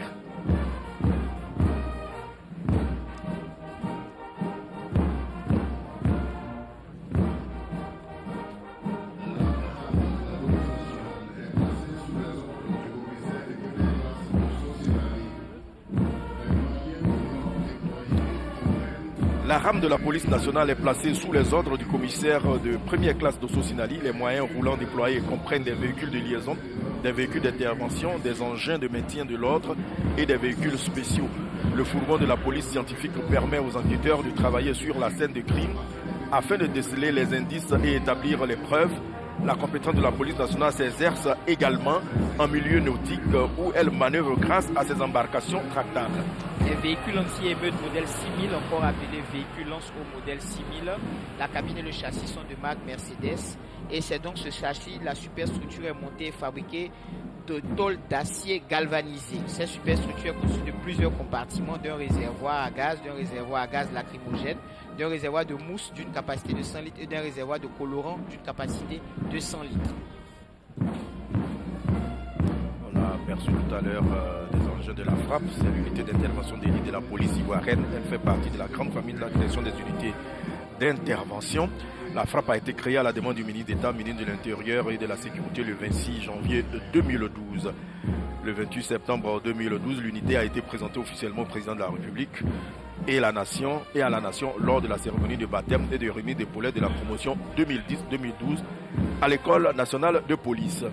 La rame de la police nationale est placée sous les ordres du commissaire de première classe d'Osso Sinali. Les moyens roulants déployés comprennent des véhicules de liaison, des véhicules d'intervention, des engins de maintien de l'ordre et des véhicules spéciaux. Le fourgon de la police scientifique permet aux enquêteurs de travailler sur la scène de crime afin de déceler les indices et établir les preuves. La compétence de la police nationale s'exerce également en milieu nautique où elle manœuvre grâce à ses embarcations tractables. des véhicules anti-émeute modèle 6000, encore appelé véhicule lance-eau modèle 6000. La cabine et le châssis sont de marque Mercedes. Et c'est donc ce châssis, la superstructure est montée et fabriquée de tôle d'acier galvanisé. Cette superstructure est constituée de plusieurs compartiments, d'un réservoir à gaz lacrymogène, d'un réservoir de mousse d'une capacité de 100 litres et d'un réservoir de colorant d'une capacité de 100 litres. On a aperçu tout à l'heure des engins de la frappe, c'est l'unité d'intervention d'élite de la police ivoirienne. Elle fait partie de la grande famille de la création des unités d'intervention. La frappe a été créée à la demande du ministre d'État, ministre de l'Intérieur et de la Sécurité le 26 janvier 2012. Le 28 septembre 2012, l'unité a été présentée officiellement au président de la République et à la nation lors de la cérémonie de baptême et de remise des épaulettes de la promotion 2010-2012 à l'École nationale de police.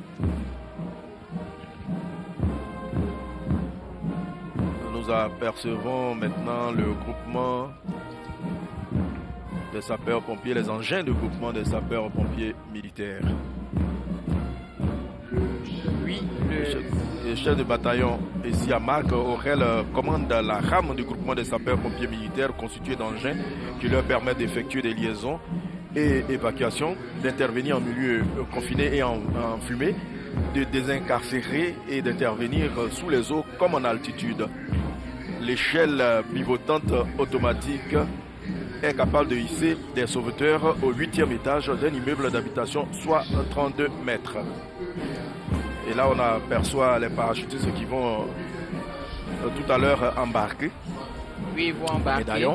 Nous apercevons maintenant le groupement des sapeurs-pompiers, les engins de groupement des sapeurs-pompiers militaires. Oui, le chef de bataillon ici à Marc Aurel commande la rame du groupement des sapeurs-pompiers militaires constituée d'engins qui leur permettent d'effectuer des liaisons et évacuations, d'intervenir en milieu confiné et en fumée, de désincarcérer et d'intervenir sous les eaux comme en altitude. L'échelle pivotante automatique est capable de hisser des sauveteurs au 8e étage d'un immeuble d'habitation, soit 32 mètres. Et là, on aperçoit les parachutistes qui vont tout à l'heure embarquer. Oui, ils vont embarquer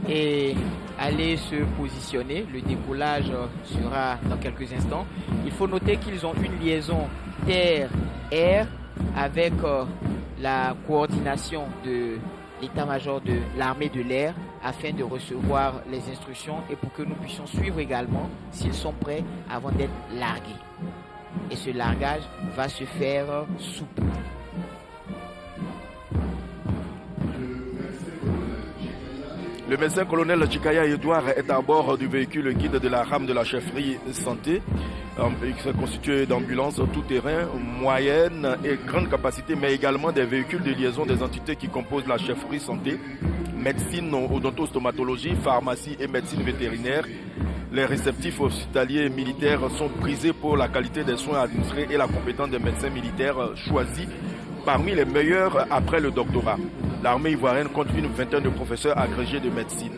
et aller se positionner. Le décollage sera dans quelques instants. Il faut noter qu'ils ont une liaison terre-air avec la coordination de l'état-major de l'armée de l'air afin de recevoir les instructions et pour que nous puissions suivre également s'ils sont prêts avant d'être largués. Et ce largage va se faire sous peu. Le médecin colonel Chikaya Edouard est à bord du véhicule guide de la rame de la chefferie santé. Il s'est constitué d'ambulances tout-terrain, moyenne et grande capacité, mais également des véhicules de liaison des entités qui composent la chefferie santé, médecine, odontostomatologie, pharmacie et médecine vétérinaire. Les réceptifs hospitaliers militaires sont prisés pour la qualité des soins administrés et la compétence des médecins militaires choisis parmi les meilleurs après le doctorat. L'armée ivoirienne compte une vingtaine de professeurs agrégés de médecine.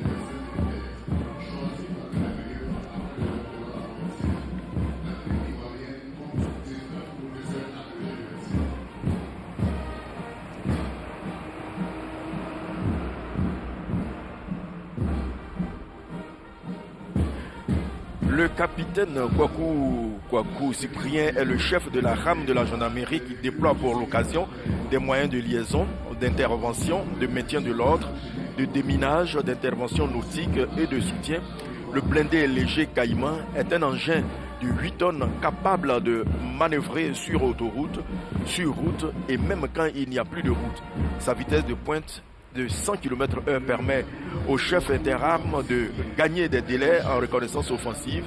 Le capitaine Kwaku Cyprien est le chef de la rame de la gendarmerie qui déploie pour l'occasion des moyens de liaison, d'intervention, de maintien de l'ordre, de déminage, d'intervention nautique et de soutien. Le blindé léger Caïman est un engin de 8 tonnes capable de manœuvrer sur autoroute, sur route et même quand il n'y a plus de route. Sa vitesse de pointe de 100 km/h permet au chef interarmes de gagner des délais en reconnaissance offensive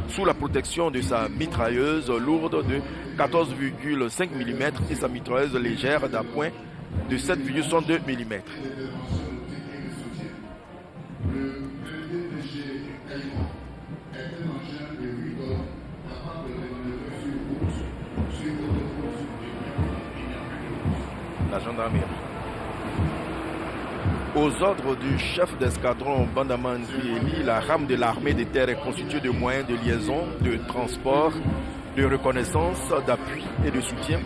sous la protection de sa mitrailleuse lourde de 14,5 mm et sa mitrailleuse légère d'appoint de 7,62 mm. La gendarmerie. Aux ordres du chef d'escadron Bandaman Krieli, la rame de l'armée des terres est constituée de moyens de liaison, de transport, de reconnaissance, d'appui et de soutien.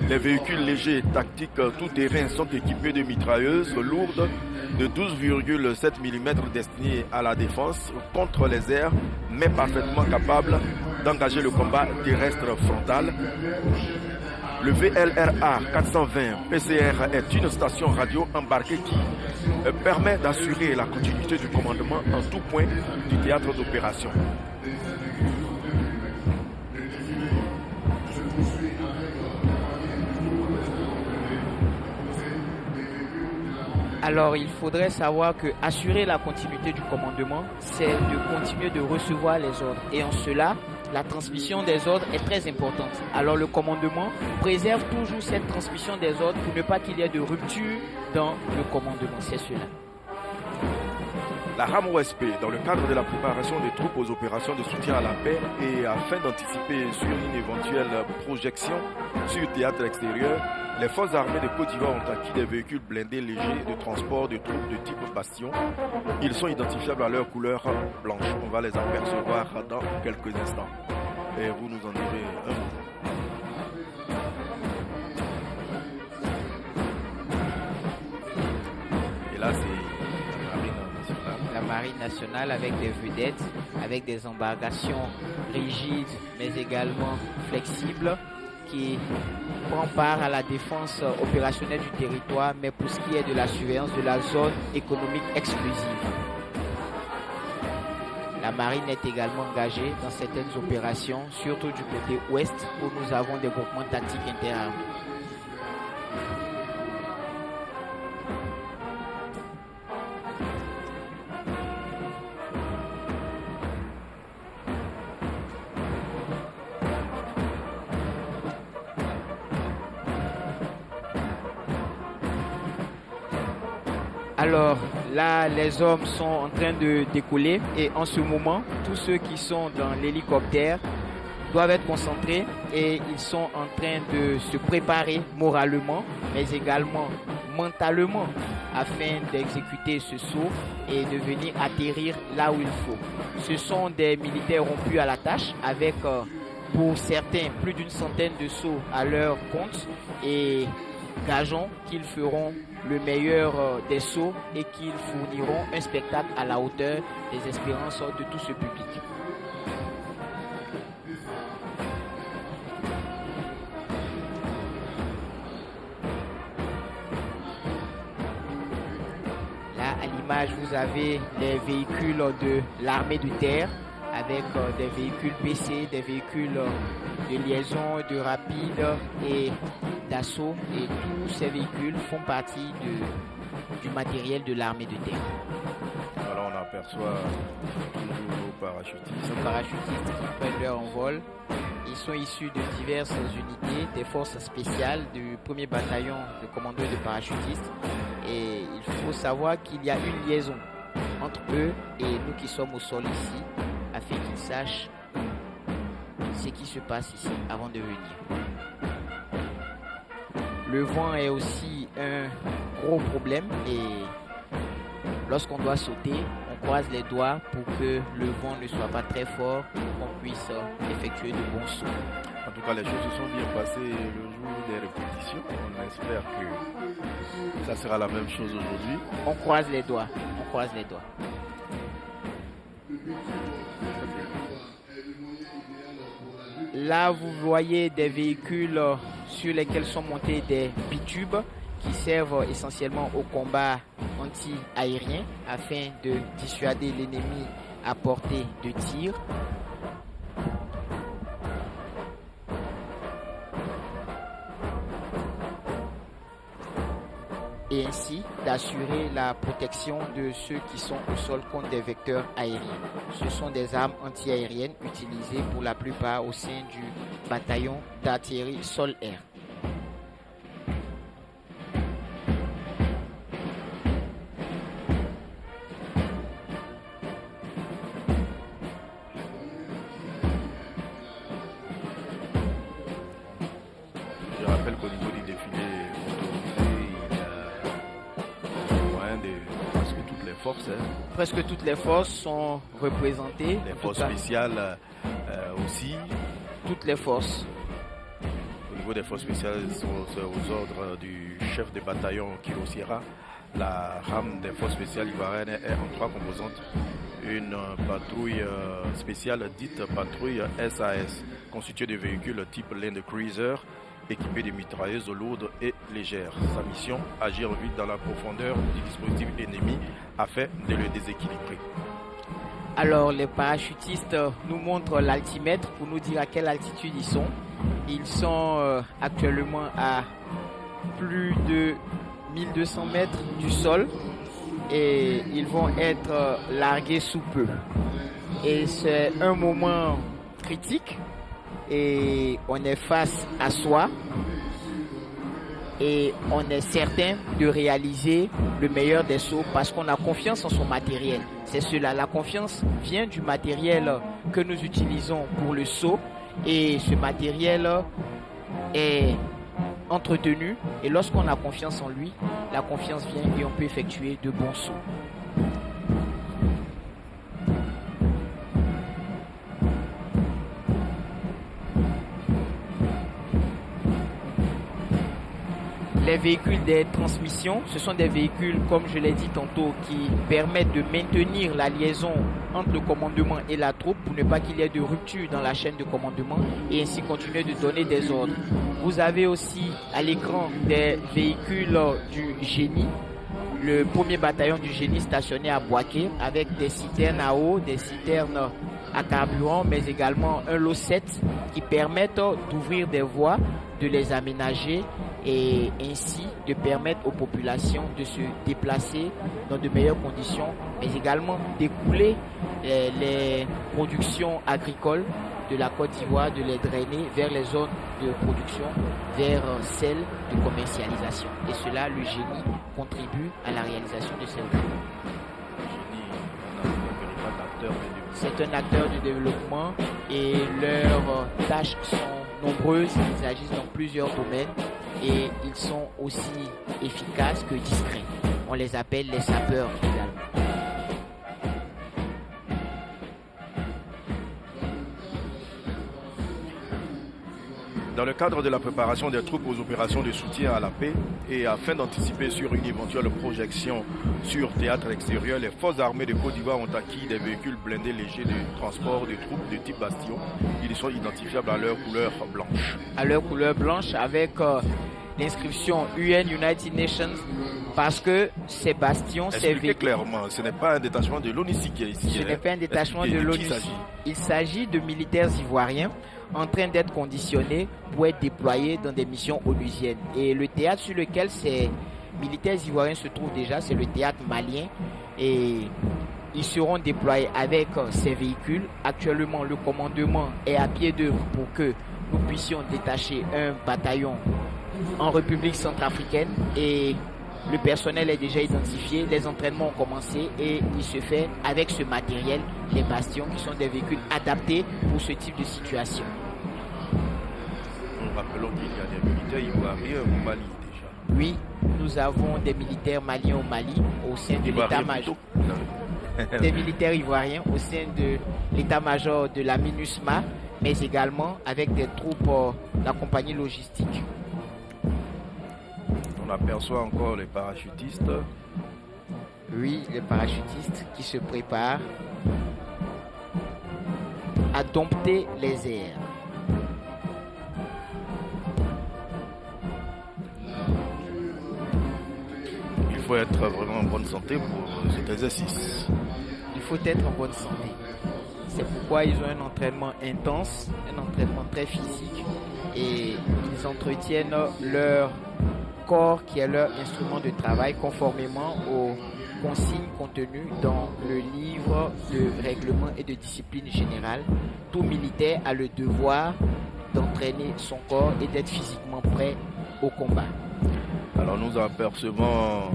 Les véhicules légers et tactiques tout-terrain sont équipés de mitrailleuses lourdes de 12,7 mm destinées à la défense contre les airs, mais parfaitement capables d'engager le combat terrestre frontal. Le VLRA 420 PCR est une station radio embarquée qui permet d'assurer la continuité du commandement en tout point du théâtre d'opération. Alors, il faudrait savoir que assurer la continuité du commandement, c'est de continuer de recevoir les ordres. Et en cela, la transmission des ordres est très importante. Alors le commandement préserve toujours cette transmission des ordres pour ne pas qu'il y ait de rupture dans le commandement. C'est cela. La rame OSP, dans le cadre de la préparation des troupes aux opérations de soutien à la paix et afin d'anticiper sur une éventuelle projection sur le théâtre extérieur, les forces armées de Côte d'Ivoire ont acquis des véhicules blindés légers de transport de troupes de type Bastion. Ils sont identifiables à leur couleur blanche. On va les apercevoir dans quelques instants. Et vous nous en direz un mot. Et là, c'est la Marine nationale avec des vedettes, avec des embarcations rigides mais également flexibles qui prend part à la défense opérationnelle du territoire, mais pour ce qui est de la surveillance de la zone économique exclusive. La marine est également engagée dans certaines opérations, surtout du côté ouest où nous avons des groupements tactiques interarmés. Alors là, les hommes sont en train de décoller et en ce moment, tous ceux qui sont dans l'hélicoptère doivent être concentrés et ils sont en train de se préparer moralement, mais également mentalement afin d'exécuter ce saut et de venir atterrir là où il faut. Ce sont des militaires rompus à la tâche avec pour certains plus d'une centaine de sauts à leur compte et gageons qu'ils feront le meilleur des sauts et qu'ils fourniront un spectacle à la hauteur des espérances de tout ce public. Là, à l'image, vous avez les véhicules de l'armée de terre avec des véhicules PC, des véhicules de liaison, de rapide et d'assaut, et tous ces véhicules font partie du matériel de l'armée de terre. Alors on aperçoit toujours nos parachutistes. Nos parachutistes qui prennent leur envol. Ils sont issus de diverses unités des forces spéciales du 1er bataillon de commandos de parachutistes. Et il faut savoir qu'il y a une liaison entre eux et nous qui sommes au sol ici, afin qu'ils sachent ce qui se passe ici avant de venir. Le vent est aussi un gros problème et lorsqu'on doit sauter, on croise les doigts pour que le vent ne soit pas très fort et qu'on puisse effectuer de bons sauts. En tout cas, les choses se sont bien passées le jour des répétitions. On espère que ça sera la même chose aujourd'hui. On croise les doigts, on croise les doigts. Là, vous voyez des véhicules sur lesquels sont montés des bitubes qui servent essentiellement au combat anti-aérien afin de dissuader l'ennemi à portée de tir. Et ainsi d'assurer la protection de ceux qui sont au sol contre des vecteurs aériens. Ce sont des armes anti-aériennes utilisées pour la plupart au sein du bataillon d'artillerie sol-air. Je rappelle qu'au niveau du défilé presque toutes les forces sont représentées. Les forces spéciales aussi. Toutes les forces. Au niveau des forces spéciales, sont aux ordres du chef de bataillon Kilo Sierra. La rame des forces spéciales ivoiriennes est en 3 composantes. Une patrouille spéciale dite patrouille SAS, constituée de véhicules type Land Cruiser, équipé de mitrailleuses lourdes et légères. Sa mission, agir vite dans la profondeur du dispositif ennemi afin de le déséquilibrer. Alors les parachutistes nous montrent l'altimètre pour nous dire à quelle altitude ils sont. Ils sont actuellement à plus de 1200 mètres du sol et ils vont être largués sous peu. Et c'est un moment critique et on est face à soi et on est certain de réaliser le meilleur des sauts parce qu'on a confiance en son matériel. C'est cela, la confiance vient du matériel que nous utilisons pour le saut et ce matériel est entretenu et lorsqu'on a confiance en lui, la confiance vient et on peut effectuer de bons sauts. Les véhicules des transmissions, ce sont des véhicules, comme je l'ai dit tantôt, qui permettent de maintenir la liaison entre le commandement et la troupe pour ne pas qu'il y ait de rupture dans la chaîne de commandement et ainsi continuer de donner des ordres. Vous avez aussi à l'écran des véhicules du génie, le premier bataillon du génie stationné à Boaké avec des citernes à eau, des citernes à carburant, mais également un lot 7 qui permettent d'ouvrir des voies, de les aménager et ainsi de permettre aux populations de se déplacer dans de meilleures conditions, mais également d'écouler les productions agricoles de la Côte d'Ivoire, de les drainer vers les zones de production, vers celles de commercialisation. Et cela, le génie contribue à la réalisation de ces voies. C'est un acteur du développement et leurs tâches sont nombreuses, ils agissent dans plusieurs domaines et ils sont aussi efficaces que discrets. On les appelle les sapeurs également. Dans le cadre de la préparation des troupes aux opérations de soutien à la paix et afin d'anticiper sur une éventuelle projection sur théâtre extérieur, les forces armées de Côte d'Ivoire ont acquis des véhicules blindés légers de transport de troupes de type Bastion. Ils sont identifiables à leur couleur blanche. À leur couleur blanche avec l'inscription UN United Nations parce que ces bastions, ces véhicules... clairement, ce n'est pas un détachement de l'ONUCI qui est ici. Ce n'est pas un détachement de l'ONUCI. Il s'agit de militaires ivoiriens en train d'être conditionnés pour être déployés dans des missions onusiennes. Et le théâtre sur lequel ces militaires ivoiriens se trouvent déjà, c'est le théâtre malien. Et ils seront déployés avec ces véhicules. Actuellement, le commandement est à pied d'œuvre pour que nous puissions détacher un bataillon en République centrafricaine et le personnel est déjà identifié, les entraînements ont commencé et il se fait avec ce matériel, les bastions qui sont des véhicules adaptés pour ce type de situation. Nous rappelons qu'il y a des militaires ivoiriens au Mali déjà. Oui, nous avons des militaires maliens au Mali au sein de l'état-major. Des militaires ivoiriens au sein de l'état-major de la MINUSMA, mais également avec des troupes de la compagnie logistique. On aperçoit encore les parachutistes. Oui, les parachutistes qui se préparent à dompter les airs. Il faut être vraiment en bonne santé pour cet exercice. Il faut être en bonne santé. C'est pourquoi ils ont un entraînement intense, un entraînement très physique et ils entretiennent leur corps qui est leur instrument de travail conformément aux consignes contenues dans le livre de règlement et de discipline générale. Tout militaire a le devoir d'entraîner son corps et d'être physiquement prêt au combat. Alors nous apercevons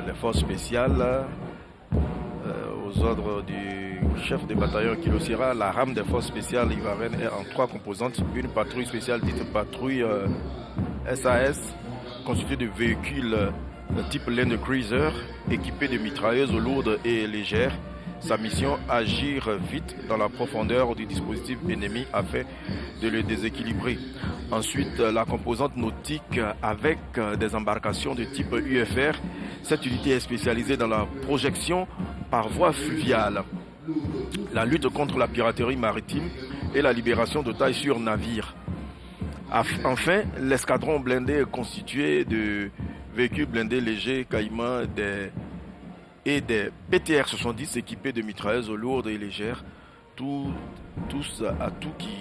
les forces spéciales aux ordres du chef de bataillon Kilo Sierra. La rame des forces spéciales ivoiriennes est en 3 composantes. Une patrouille spéciale dite patrouille SAS, constituée de véhicules de type Land Cruiser, équipés de mitrailleuses lourdes et légères. Sa mission, agir vite dans la profondeur du dispositif ennemi afin de le déséquilibrer. Ensuite, la composante nautique avec des embarcations de type UFR. Cette unité est spécialisée dans la projection par voie fluviale, la lutte contre la piraterie maritime et la libération d'otages sur navire. Enfin, l'escadron blindé est constitué de véhicules blindés légers Caïman et des BTR-70 équipés de mitrailleuses lourdes et légères, tous atouts qui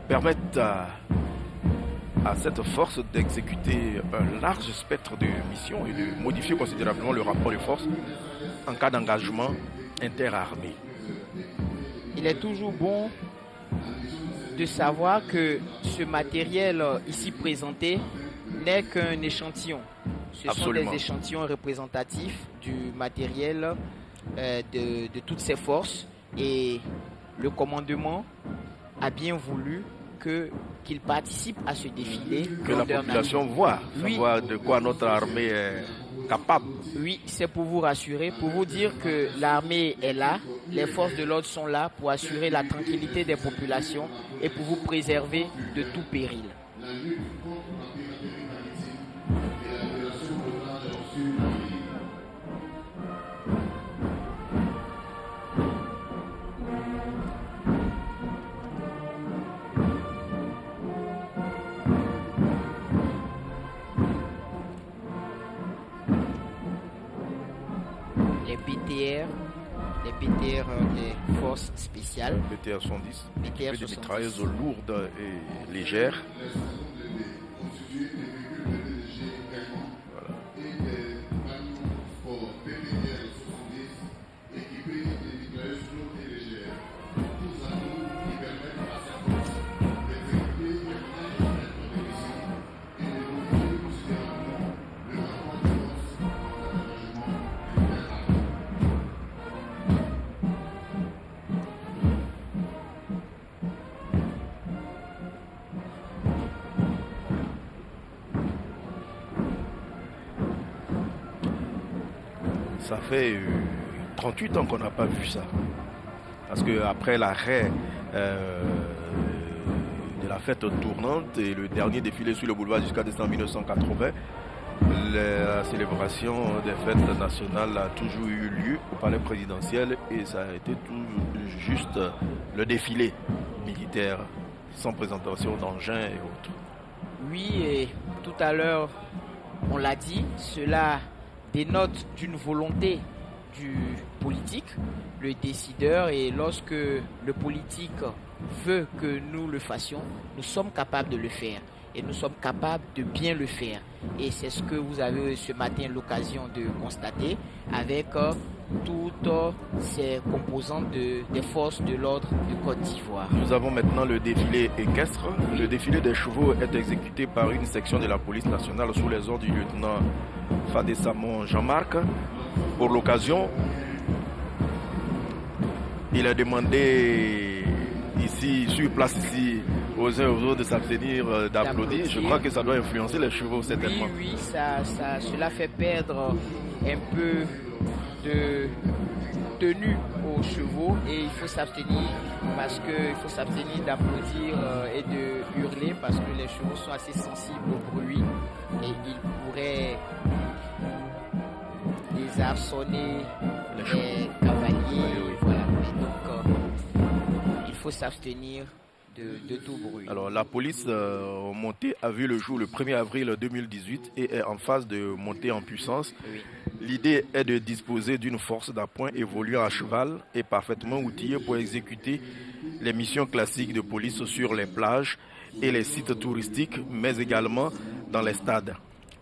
permettent à cette force d'exécuter un large spectre de missions et de modifier considérablement le rapport de force en cas d'engagement interarmé. il est toujours bon de savoir que ce matériel ici présenté n'est qu'un échantillon. Ce Absolument. sont des échantillons représentatifs du matériel de toutes ces forces, et le commandement a bien voulu qu'il participe à ce défilé. Que la population voit, oui. Savoir de quoi notre armée est capable. Oui, c'est pour vous rassurer, pour vous dire que l'armée est là, les forces de l'ordre sont là pour assurer la tranquillité des populations et pour vous préserver de tout péril. Les BTR des forces spéciales. BTR 110, BTR des 110. mitrailleuses lourdes et légères. Voilà. Ça fait 38 ans qu'on n'a pas vu ça. Parce qu'après l'arrêt de la fête tournante et le dernier défilé sur le boulevard jusqu'à décembre 1980, la célébration des fêtes nationales a toujours eu lieu au palais présidentiel et ça a été tout juste le défilé militaire sans présentation d'engins et autres. Oui, et tout à l'heure, on l'a dit, cela dénote d'une volonté du politique, le décideur, et lorsque le politique veut que nous le fassions, nous sommes capables de le faire et nous sommes capables de bien le faire. Et c'est ce que vous avez ce matin l'occasion de constater avec toutes ces composantes des forces de l'ordre de Côte d'Ivoire. Nous avons maintenant le défilé équestre. Le défilé des chevaux est exécuté par une section de la police nationale sous les ordres du lieutenant Fadé Samon Jean-Marc. Pour l'occasion, il a demandé ici, sur place ici, aux uns et aux autres de s'abstenir d'applaudir. Je crois que ça doit influencer les chevaux certainement. Oui, cela fait perdre un peu de tenue aux chevaux et il faut s'abstenir d'applaudir et de hurler parce que les chevaux sont assez sensibles au bruit et ils pourraient désarçonner les cavaliers. Oui. Voilà. Et donc il faut s'abstenir de tout bruit. Alors la police montée a vu le jour le 1er avril 2018 et est en phase de montée en puissance. Oui. L'idée est de disposer d'une force d'appoint évoluant à cheval et parfaitement outillée pour exécuter les missions classiques de police sur les plages et les sites touristiques, mais également dans les stades,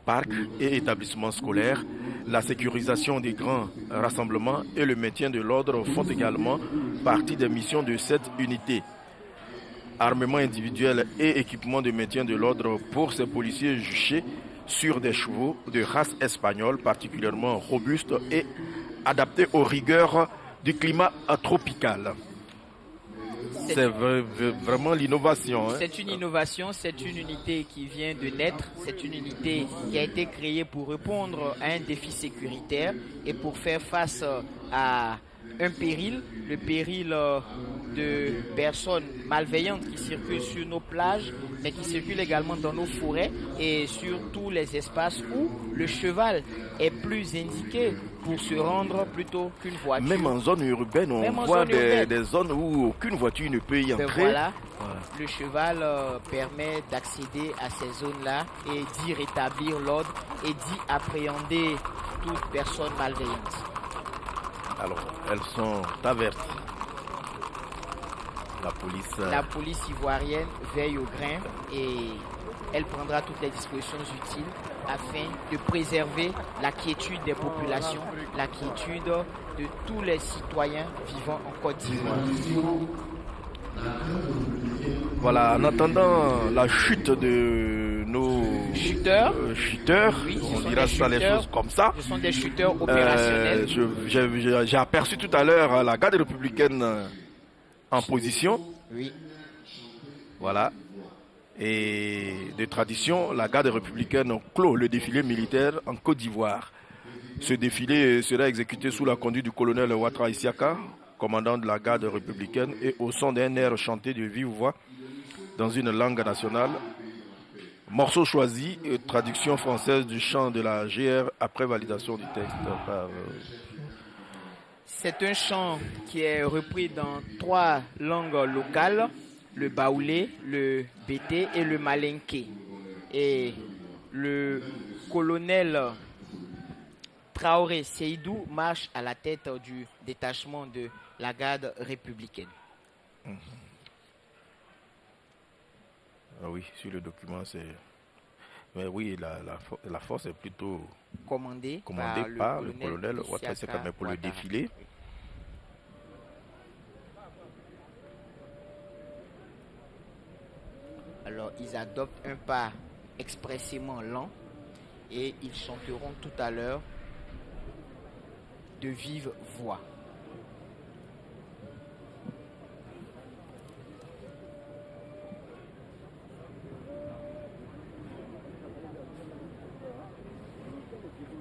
parcs et établissements scolaires. La sécurisation des grands rassemblements et le maintien de l'ordre font également partie des missions de cette unité. Armement individuel et équipement de maintien de l'ordre pour ces policiers juchés sur des chevaux de race espagnole particulièrement robustes et adaptés aux rigueurs du climat tropical. C'est vraiment l'innovation. C'est une innovation, c'est une unité qui vient de naître, c'est une unité qui a été créée pour répondre à un défi sécuritaire et pour faire face à un péril, le péril de personnes malveillantes qui circulent sur nos plages, mais qui circulent également dans nos forêts et sur tous les espaces où le cheval est plus indiqué pour se rendre plutôt qu'une voiture. Même en zone urbaine, on voit des zones où aucune voiture ne peut y entrer. Voilà. Le cheval permet d'accéder à ces zones-là et d'y rétablir l'ordre et d'y appréhender toute personne malveillante. Alors, elles sont averties. La police ivoirienne veille au grain et elle prendra toutes les dispositions utiles afin de préserver la quiétude des populations, la quiétude de tous les citoyens vivant en Côte d'Ivoire. Voilà, en attendant la chute de nos Shooters, oui, on dira ça les choses comme ça. Ce sont des shooters opérationnels. J'ai aperçu tout à l'heure la garde républicaine en position. Oui. Voilà. Et de tradition, la garde républicaine clôt le défilé militaire en Côte d'Ivoire. Ce défilé sera exécuté sous la conduite du colonel Ouattara Issiaka, commandant de la garde républicaine, et au son d'un air chanté de vive voix dans une langue nationale. Morceau choisi, traduction française du chant de la GR après validation du texte par... C'est un chant qui est repris dans 3 langues locales, le baoulé, le bété et le malinké. Et le colonel Traoré Seydou marche à la tête du détachement de la garde républicaine. Ah oui, sur le document, c'est... Mais oui, la force est plutôt commandée par le colonel Ouattara Issiaka, mais pour le défilé. Alors, ils adoptent un pas expressément lent et ils chanteront tout à l'heure de vive voix.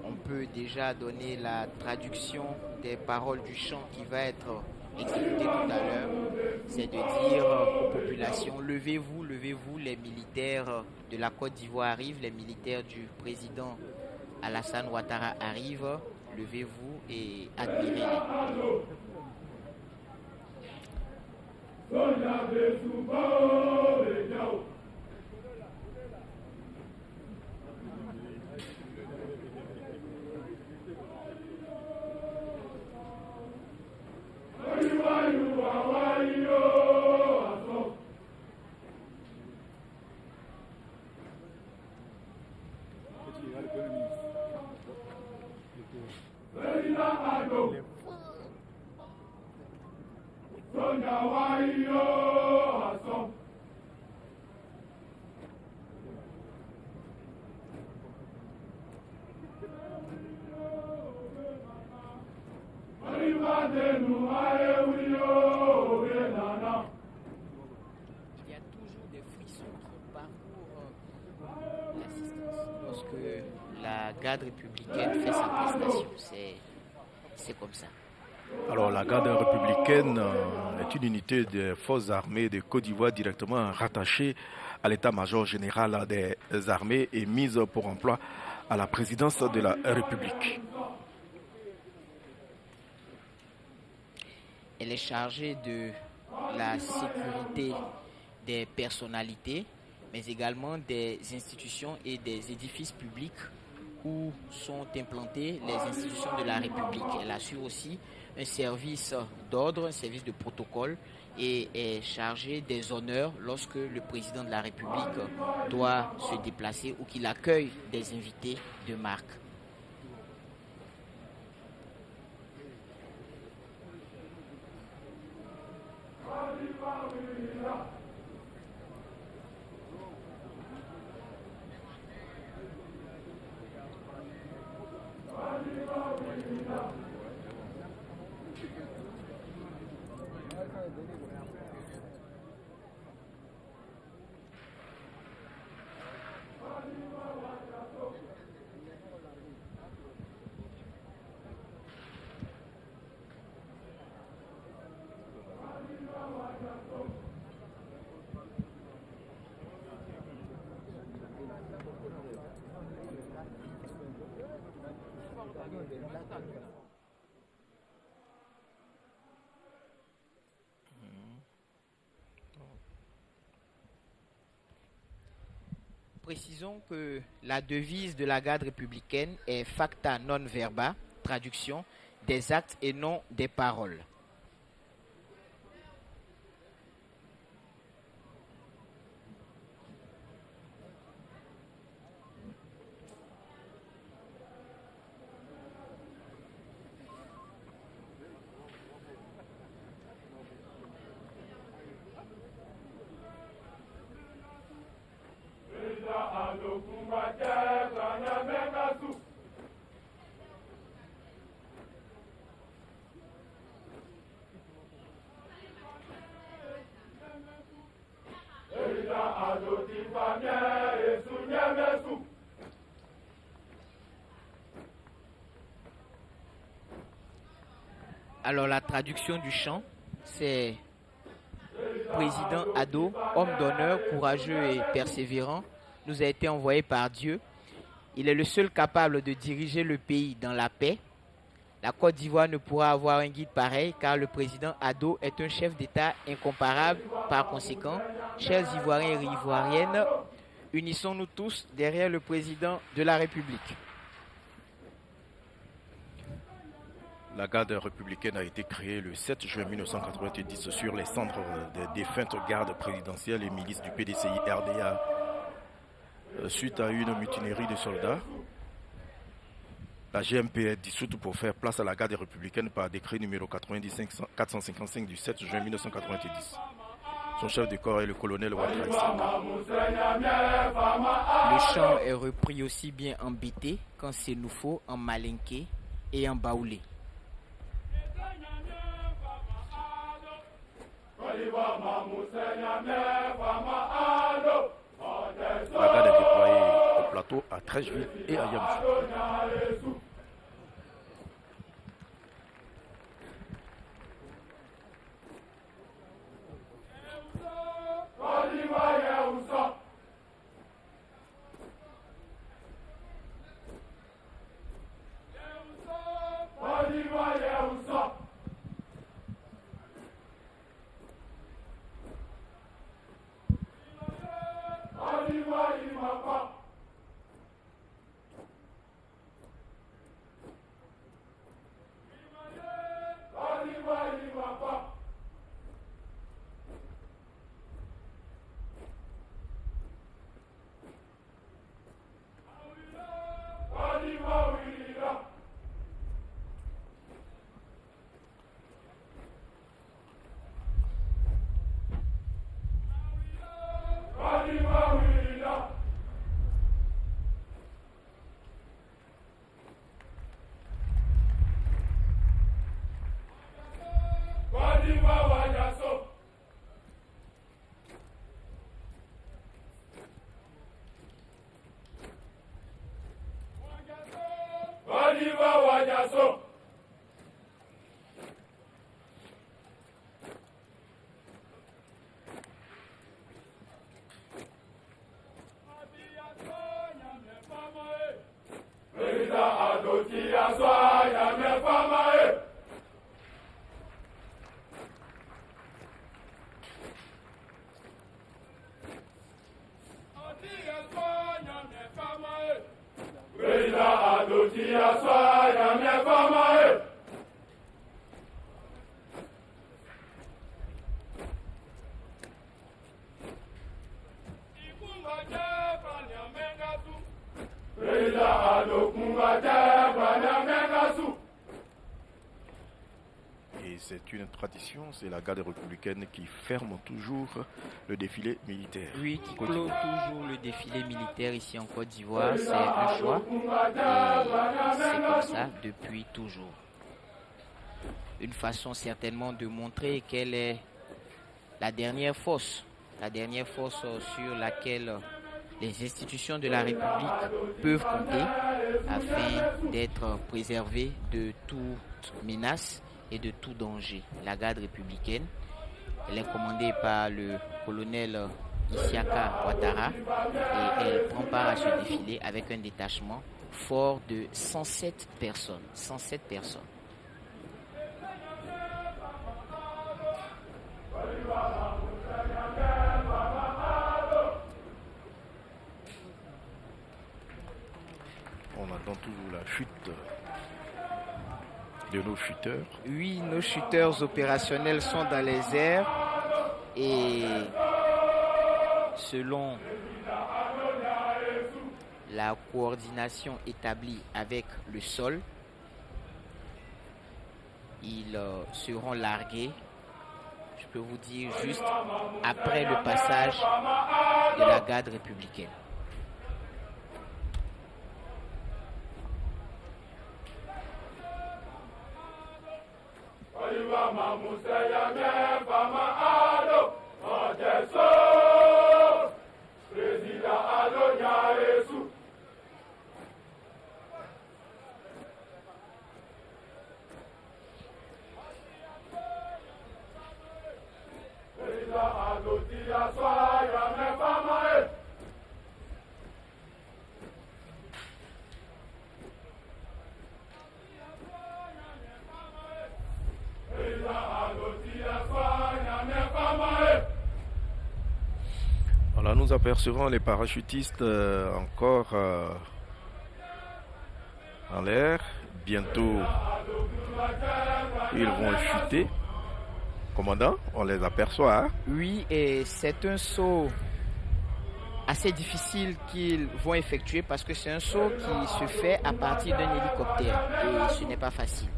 On peut déjà donner la traduction des paroles du chant qui va être exécuté tout à l'heure. C'est de dire aux populations, levez-vous, levez-vous, les militaires de la Côte d'Ivoire arrivent, les militaires du président Alassane Ouattara arrivent, levez-vous et admirez-les. Républicaine fait sa prestation, c'est comme ça. Alors la garde républicaine est une unité des forces armées de Côte d'Ivoire directement rattachée à l'état-major général des armées et mise pour emploi à la présidence de la République. Elle est chargée de la sécurité des personnalités, mais également des institutions et des édifices publics où sont implantées les institutions de la République. Elle assure aussi un service d'ordre, un service de protocole et est chargée des honneurs lorsque le président de la République doit se déplacer ou qu'il accueille des invités de marque. Précisons que la devise de la garde républicaine est facta non verba, traduction, des actes et non des paroles. Alors la traduction du chant, c'est président Ado, homme d'honneur, courageux et persévérant, nous a été envoyé par Dieu. Il est le seul capable de diriger le pays dans la paix. La Côte d'Ivoire ne pourra avoir un guide pareil car le président Ado est un chef d'État incomparable. Par conséquent, chers Ivoiriens et Ivoiriennes, unissons-nous tous derrière le président de la République. La garde républicaine a été créée le 7 juin 1990 sur les cendres des défuntes gardes présidentielles et milices du PDCI RDA suite à une mutinerie de soldats. La GMP est dissoute pour faire place à la garde républicaine par décret numéro 455 du 7 juin 1990. Son chef de corps est le colonel Ouattara Issaka. Le chant est repris aussi bien en bété qu'en sénoufo, en malinké et en baoulé. La garde est déployée au plateau, à Trècheville et à Yamoussoukro. Et c'est une tradition, c'est la garde républicaine qui ferme toujours le défilé militaire. Oui, qui clôt toujours le défilé militaire ici en Côte d'Ivoire, c'est un choix et c'est comme ça depuis toujours. Une façon certainement de montrer quelle est la dernière force sur laquelle les institutions de la République peuvent compter afin d'être préservées de toute menace et de tout danger. La garde républicaine, elle est commandée par le colonel Issaka Ouattara et elle prend part à ce défilé avec un détachement fort de 107 personnes. 107 personnes. On attend toujours la chute de nos shooters. Oui, nos shooters opérationnels sont dans les airs et selon la coordination établie avec le sol, ils seront largués, je peux vous dire, juste après le passage de la garde républicaine. nous apercevons les parachutistes encore en l'air. Bientôt, ils vont chuter. Commandant, on les aperçoit. Hein? Oui, et c'est un saut assez difficile qu'ils vont effectuer parce que c'est un saut qui se fait à partir d'un hélicoptère et ce n'est pas facile.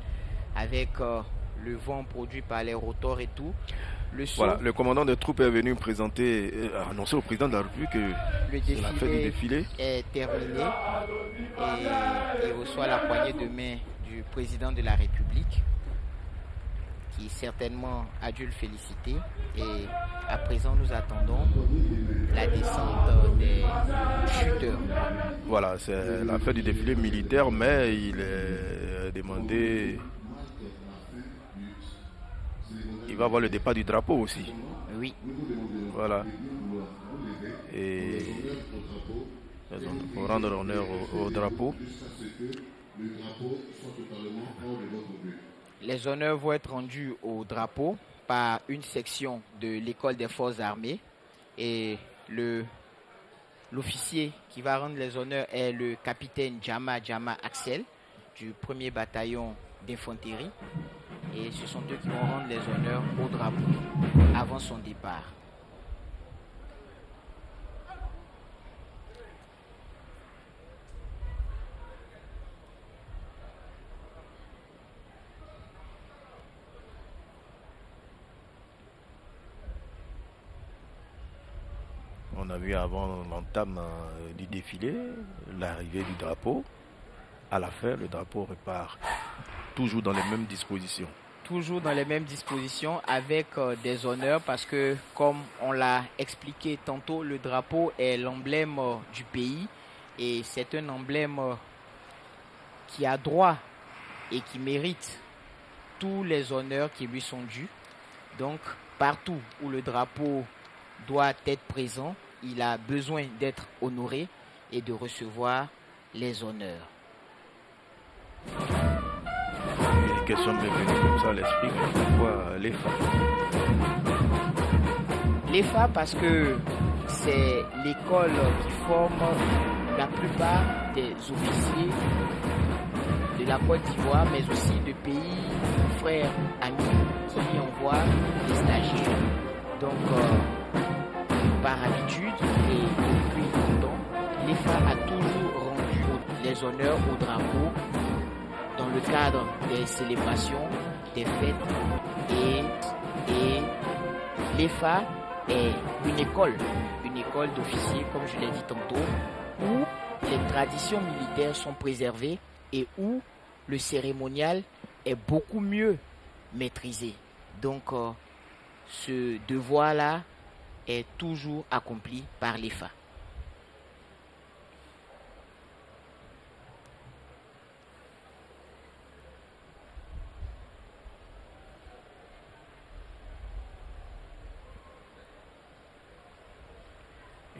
Avec le vent produit par les rotors et tout. Voilà, le commandant des troupes est venu présenter, annoncer au président de la République que la fête du défilé est terminée et il reçoit la poignée de main du président de la République qui certainement a dû le féliciter. Et à présent, nous attendons la descente des chuteurs. Voilà, c'est la fête du défilé militaire, mais il est demandé... Il va avoir le départ du drapeau aussi. Oui. Voilà. Et pour rendre honneur au drapeau. Les honneurs vont être rendus au drapeau par une section de l'école des forces armées. Et l'officier qui va rendre les honneurs est le capitaine Djama Axel du 1er bataillon d'infanterie. Et ce sont eux qui vont rendre les honneurs au drapeau avant son départ. On a vu avant l'entame du défilé, l'arrivée du drapeau. À la fin, le drapeau repart toujours dans les mêmes dispositions. Toujours dans les mêmes dispositions avec des honneurs parce que, comme on l'a expliqué tantôt, le drapeau est l'emblème du pays et c'est un emblème qui a droit et qui mérite tous les honneurs qui lui sont dus. Donc, partout où le drapeau doit être présent, il a besoin d'être honoré et de recevoir les honneurs. Une question m'est venue comme ça à l'esprit, pourquoi l'EFA? L'EFA parce que c'est l'école qui forme la plupart des officiers de la Côte d'Ivoire, mais aussi de pays frères, amis qui y envoient des stagiaires. Donc, par habitude et depuis longtemps, l'EFA a toujours rendu les honneurs au drapeau dans le cadre des célébrations, des fêtes et l'EFA est une école d'officiers, comme je l'ai dit tantôt, où les traditions militaires sont préservées et où le cérémonial est beaucoup mieux maîtrisé. Donc, ce devoir-là est toujours accompli par l'EFA.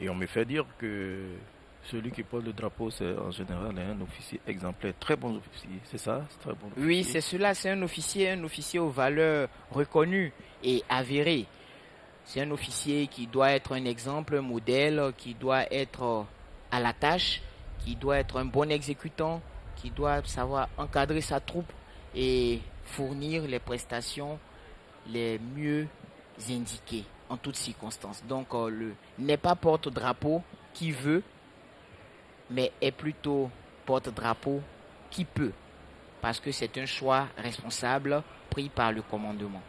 Et on me fait dire que celui qui porte le drapeau, c'est en général un officier exemplaire, très bon officier, c'est ça? Très bon officier. Oui, c'est cela, c'est un officier aux valeurs reconnues et avérées. C'est un officier qui doit être un exemple, un modèle, qui doit être à la tâche, qui doit être un bon exécutant, qui doit savoir encadrer sa troupe et fournir les prestations les mieux indiquées en toutes circonstances. Donc, n'est pas porte-drapeau qui veut, mais est plutôt porte-drapeau qui peut, parce que c'est un choix responsable pris par le commandement.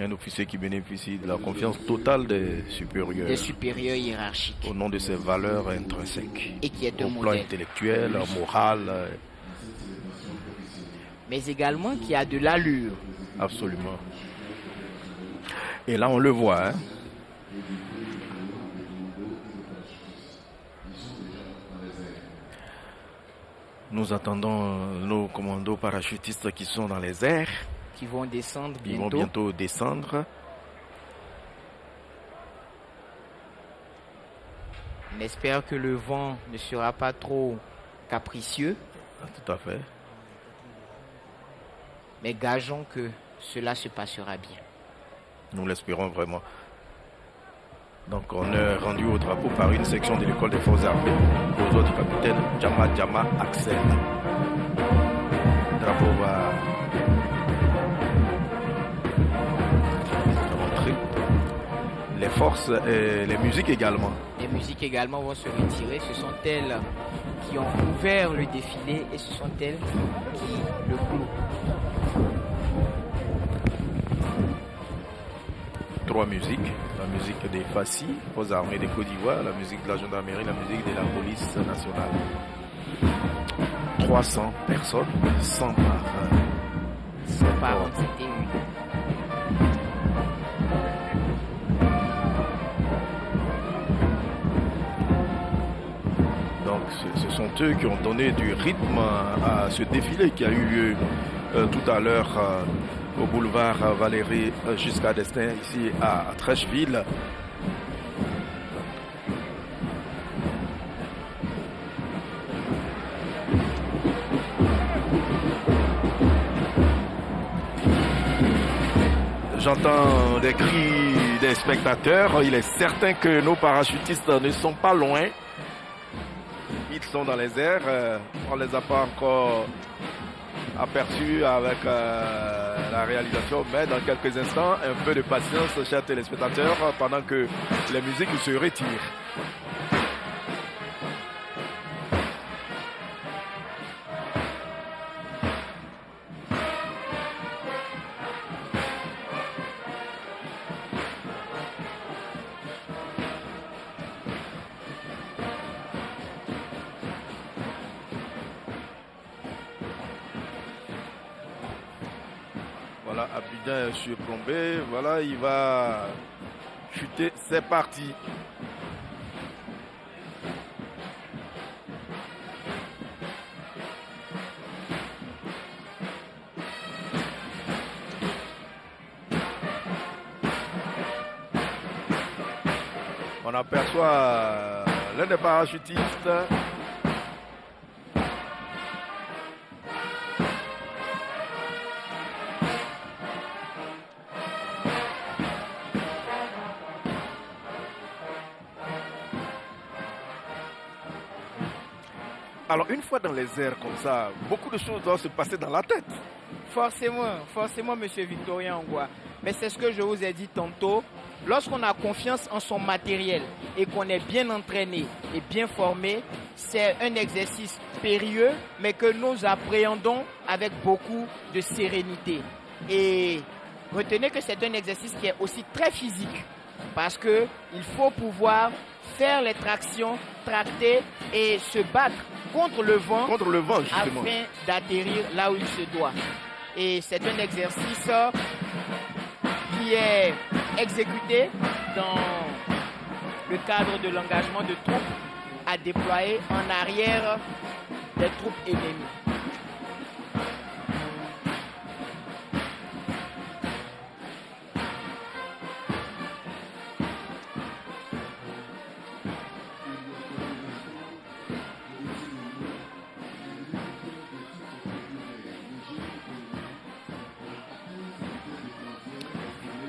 Un officier qui bénéficie de la confiance totale des supérieurs. Des supérieurs hiérarchiques. Au nom de ses valeurs intrinsèques. Et qui est un au plan intellectuel, moral. Mais également qui a de l'allure. Absolument. Et là, on le voit. Hein? Nous attendons nos commandos parachutistes qui sont dans les airs. Qui vont descendre bientôt. Ils vont bientôt descendre. On espère que le vent ne sera pas trop capricieux. Tout à fait. Mais gageons que cela se passera bien. Nous l'espérons vraiment. Donc honneur rendu au drapeau par une section de l'école des forces armées aux ordres du capitaine Djama Axel. Le drapeau va montrer les forces et les musiques également. Les musiques également vont se retirer. Ce sont elles qui ont ouvert le défilé et ce sont elles qui le clouent. 3 musiques, la musique des FACI, aux armées de Côte d'Ivoire, la musique de la gendarmerie, la musique de la police nationale. 300 personnes, 100 par entité une. Donc ce sont eux qui ont donné du rythme à ce défilé qui a eu lieu tout à l'heure au boulevard Valérie Giscard d'Estaing, ici à Trècheville. J'entends des cris des spectateurs. Il est certain que nos parachutistes ne sont pas loin. Ils sont dans les airs. On ne les a pas encore aperçus avec la réalisation, mais dans quelques instants, un peu de patience, chers téléspectateurs, pendant que les musiques se retirent. Voilà, Abidjan est surplombé. Voilà, il va chuter. C'est parti. On aperçoit l'un des parachutistes. Alors, une fois dans les airs comme ça, beaucoup de choses doivent se passer dans la tête. Forcément, monsieur Victorien Angoua. Mais c'est ce que je vous ai dit tantôt. Lorsqu'on a confiance en son matériel et qu'on est bien entraîné et bien formé, c'est un exercice périlleux, mais que nous appréhendons avec beaucoup de sérénité. Et retenez que c'est un exercice qui est aussi très physique, parce qu'il faut pouvoir faire les tractions, tracter et se battre contre le vent justement, afin d'atterrir là où il se doit. Et c'est un exercice qui est exécuté dans le cadre de l'engagement de troupes à déployer en arrière des troupes ennemies.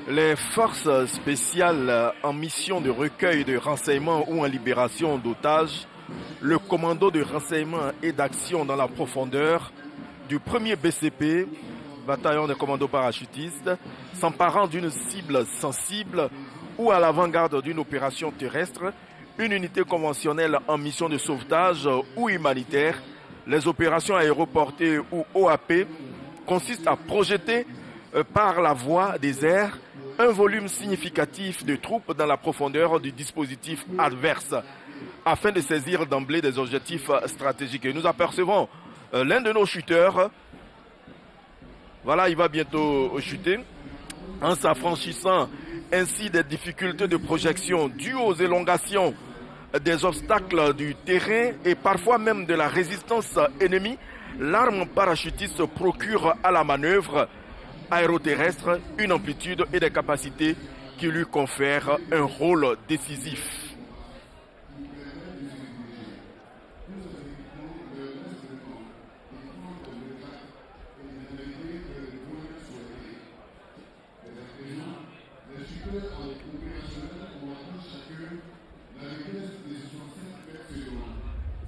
Les forces spéciales en mission de recueil de renseignements ou en libération d'otages, le commando de renseignement et d'action dans la profondeur du 1er BCP, bataillon de commandos parachutistes, s'emparant d'une cible sensible ou à l'avant-garde d'une opération terrestre, une unité conventionnelle en mission de sauvetage ou humanitaire, les opérations aéroportées ou OAP consistent à projeter par la voie des airs un volume significatif de troupes dans la profondeur du dispositif adverse afin de saisir d'emblée des objectifs stratégiques. Et nous apercevons l'un de nos shooters. Voilà, il va bientôt chuter en s'affranchissant ainsi des difficultés de projection dues aux élongations des obstacles du terrain et parfois même de la résistance ennemie. L'arme parachutiste procure à la manœuvre aéroterrestre une amplitude et des capacités qui lui confèrent un rôle décisif.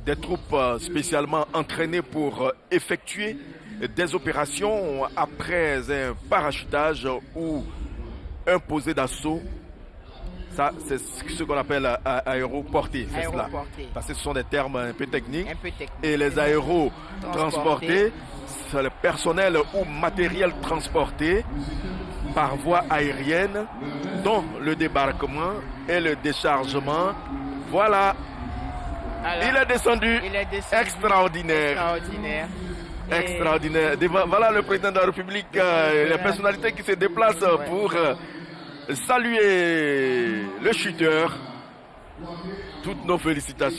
des troupes spécialement entraînées pour effectuer des opérations après un parachutage ou un posé d'assaut. Ça, c'est ce qu'on appelle aéroporté, c'est cela. Parce que ce sont des termes un peu techniques. Et les aérotransportés, c'est le personnel ou matériel transporté par voie aérienne, dont le débarquement et le déchargement. Voilà. Alors, il est descendu. Extraordinaire. Extraordinaire. Voilà le président de la République, les personnalités qui se déplacent pour saluer le chuteur. Toutes nos félicitations.